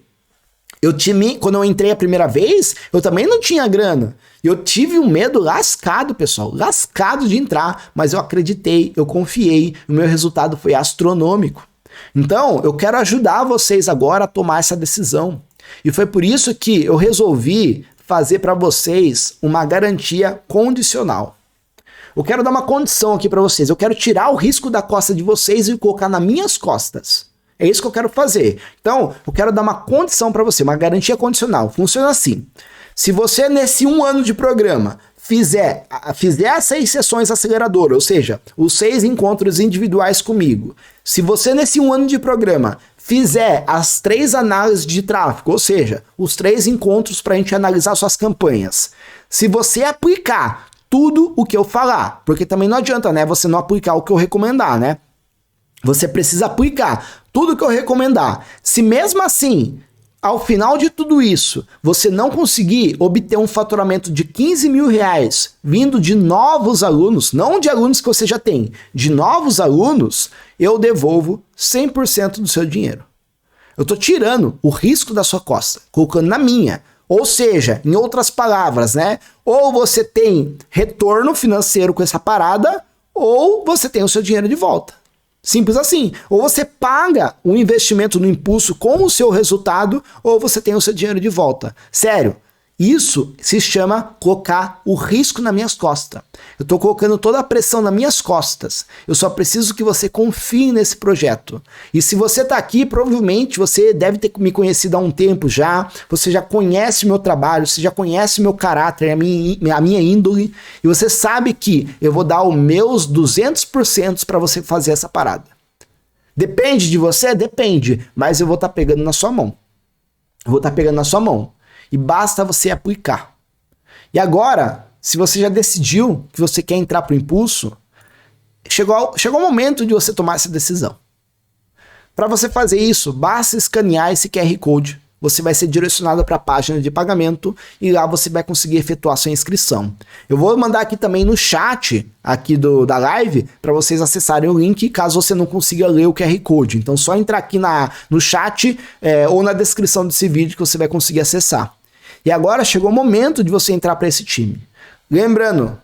quando eu entrei a primeira vez, eu também não tinha grana. Eu tive um medo lascado, pessoal. Lascado de entrar. Mas eu acreditei, eu confiei. O meu resultado foi astronômico. Então, eu quero ajudar vocês agora a tomar essa decisão. E foi por isso que eu resolvi fazer para vocês uma garantia condicional. Eu quero dar uma condição aqui para vocês. Eu quero tirar o risco da costa de vocês e colocar nas minhas costas. É isso que eu quero fazer. Então, eu quero dar uma condição para você, uma garantia condicional. Funciona assim. Se você, nesse 1 ano de programa, fizer as 6 sessões aceleradoras, ou seja, os 6 encontros individuais comigo, se você, nesse 1 ano de programa, fizer as 3 análises de tráfego, ou seja, os 3 encontros para a gente analisar suas campanhas, se você aplicar tudo o que eu falar, porque também não adianta, né, você não aplicar o que eu recomendar, né? Você precisa aplicar tudo o que eu recomendar. Se mesmo assim, ao final de tudo isso, você não conseguir obter um faturamento de 15 mil reais vindo de novos alunos, não de alunos que você já tem, de novos alunos, eu devolvo 100% do seu dinheiro. Eu estou tirando o risco da sua costa, colocando na minha. Ou seja, em outras palavras, né? Ou você tem retorno financeiro com essa parada, ou você tem o seu dinheiro de volta. Simples assim. Ou você paga o investimento no impulso com o seu resultado, ou você tem o seu dinheiro de volta. Sério, isso se chama colocar o risco nas minhas costas. Eu estou colocando toda a pressão nas minhas costas. Eu só preciso que você confie nesse projeto. E se você está aqui, provavelmente você deve ter me conhecido há um tempo já. Você já conhece o meu trabalho, você já conhece o meu caráter, a minha índole. E você sabe que eu vou dar os meus 200% para você fazer essa parada. Depende de você? Depende. Mas eu vou estar pegando na sua mão. Eu vou estar pegando na sua mão. E basta você aplicar. E agora, se você já decidiu que você quer entrar para o impulso, chegou o momento de você tomar essa decisão. Para você fazer isso, basta escanear esse QR Code. Você vai ser direcionado para a página de pagamento e lá você vai conseguir efetuar sua inscrição. Eu vou mandar aqui também no chat aqui da live para vocês acessarem o link caso você não consiga ler o QR Code. Então só entrar aqui no chat ou na descrição desse vídeo que você vai conseguir acessar. E agora chegou o momento de você entrar para esse time. Lembrando,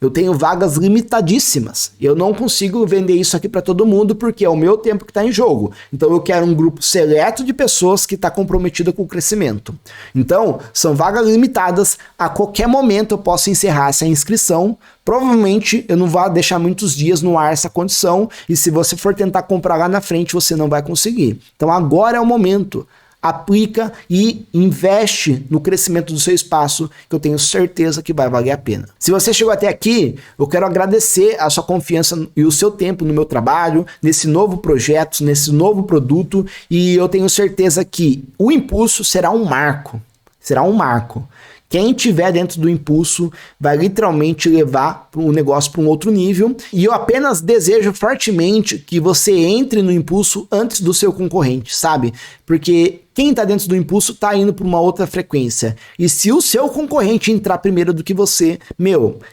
eu tenho vagas limitadíssimas. Eu não consigo vender isso aqui para todo mundo porque é o meu tempo que está em jogo. Então eu quero um grupo seleto de pessoas que está comprometido com o crescimento. Então, são vagas limitadas. A qualquer momento eu posso encerrar essa inscrição. Provavelmente eu não vou deixar muitos dias no ar essa condição. E se você for tentar comprar lá na frente, você não vai conseguir. Então agora é o momento. Aplica e investe no crescimento do seu espaço, que eu tenho certeza que vai valer a pena. Se você chegou até aqui, eu quero agradecer a sua confiança e o seu tempo no meu trabalho, nesse novo projeto, nesse novo produto, e eu tenho certeza que o impulso será um marco. Será um marco. Quem estiver dentro do impulso vai literalmente levar o negócio para um outro nível. E eu apenas desejo fortemente que você entre no impulso antes do seu concorrente, sabe? Porque quem está dentro do impulso está indo para uma outra frequência. E se o seu concorrente entrar primeiro do que você,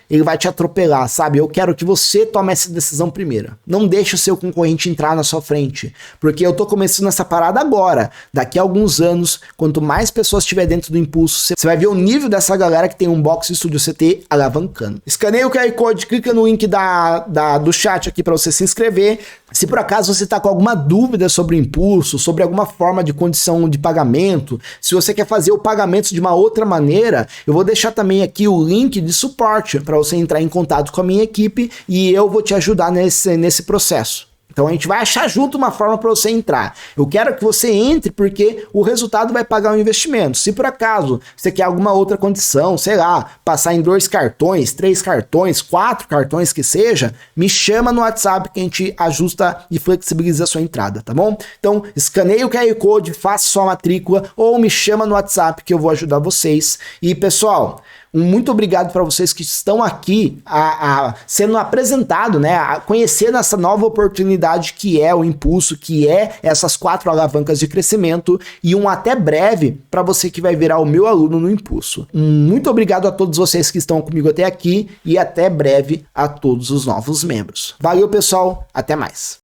ele vai te atropelar, sabe? Eu quero que você tome essa decisão primeiro. Não deixe o seu concorrente entrar na sua frente. Porque eu tô começando essa parada agora. Daqui a alguns anos, quanto mais pessoas estiver dentro do impulso, você vai ver o nível dessa galera que tem um Box Studio CT alavancando. Escaneia o QR Code, clica no link do chat aqui para você se inscrever. Se por acaso você está com alguma dúvida sobre o impulso, sobre alguma forma de condição de pagamento, se você quer fazer o pagamento de uma outra maneira, eu vou deixar também aqui o link de suporte para você entrar em contato com a minha equipe e eu vou te ajudar nesse processo. Então a gente vai achar junto uma forma para você entrar. Eu quero que você entre porque o resultado vai pagar o investimento. Se por acaso você quer alguma outra condição, sei lá, passar em 2 cartões, 3 cartões, 4 cartões que seja, me chama no WhatsApp que a gente ajusta e flexibiliza a sua entrada, tá bom? Então escaneie o QR Code, faça sua matrícula ou me chama no WhatsApp que eu vou ajudar vocês. E pessoal, Um muito obrigado para vocês que estão aqui sendo apresentado, né, a conhecer essa nova oportunidade que é o Impulso, que é essas 4 alavancas de crescimento, e um até breve para você que vai virar o meu aluno no Impulso. Muito obrigado a todos vocês que estão comigo até aqui e até breve a todos os novos membros. Valeu, pessoal, até mais.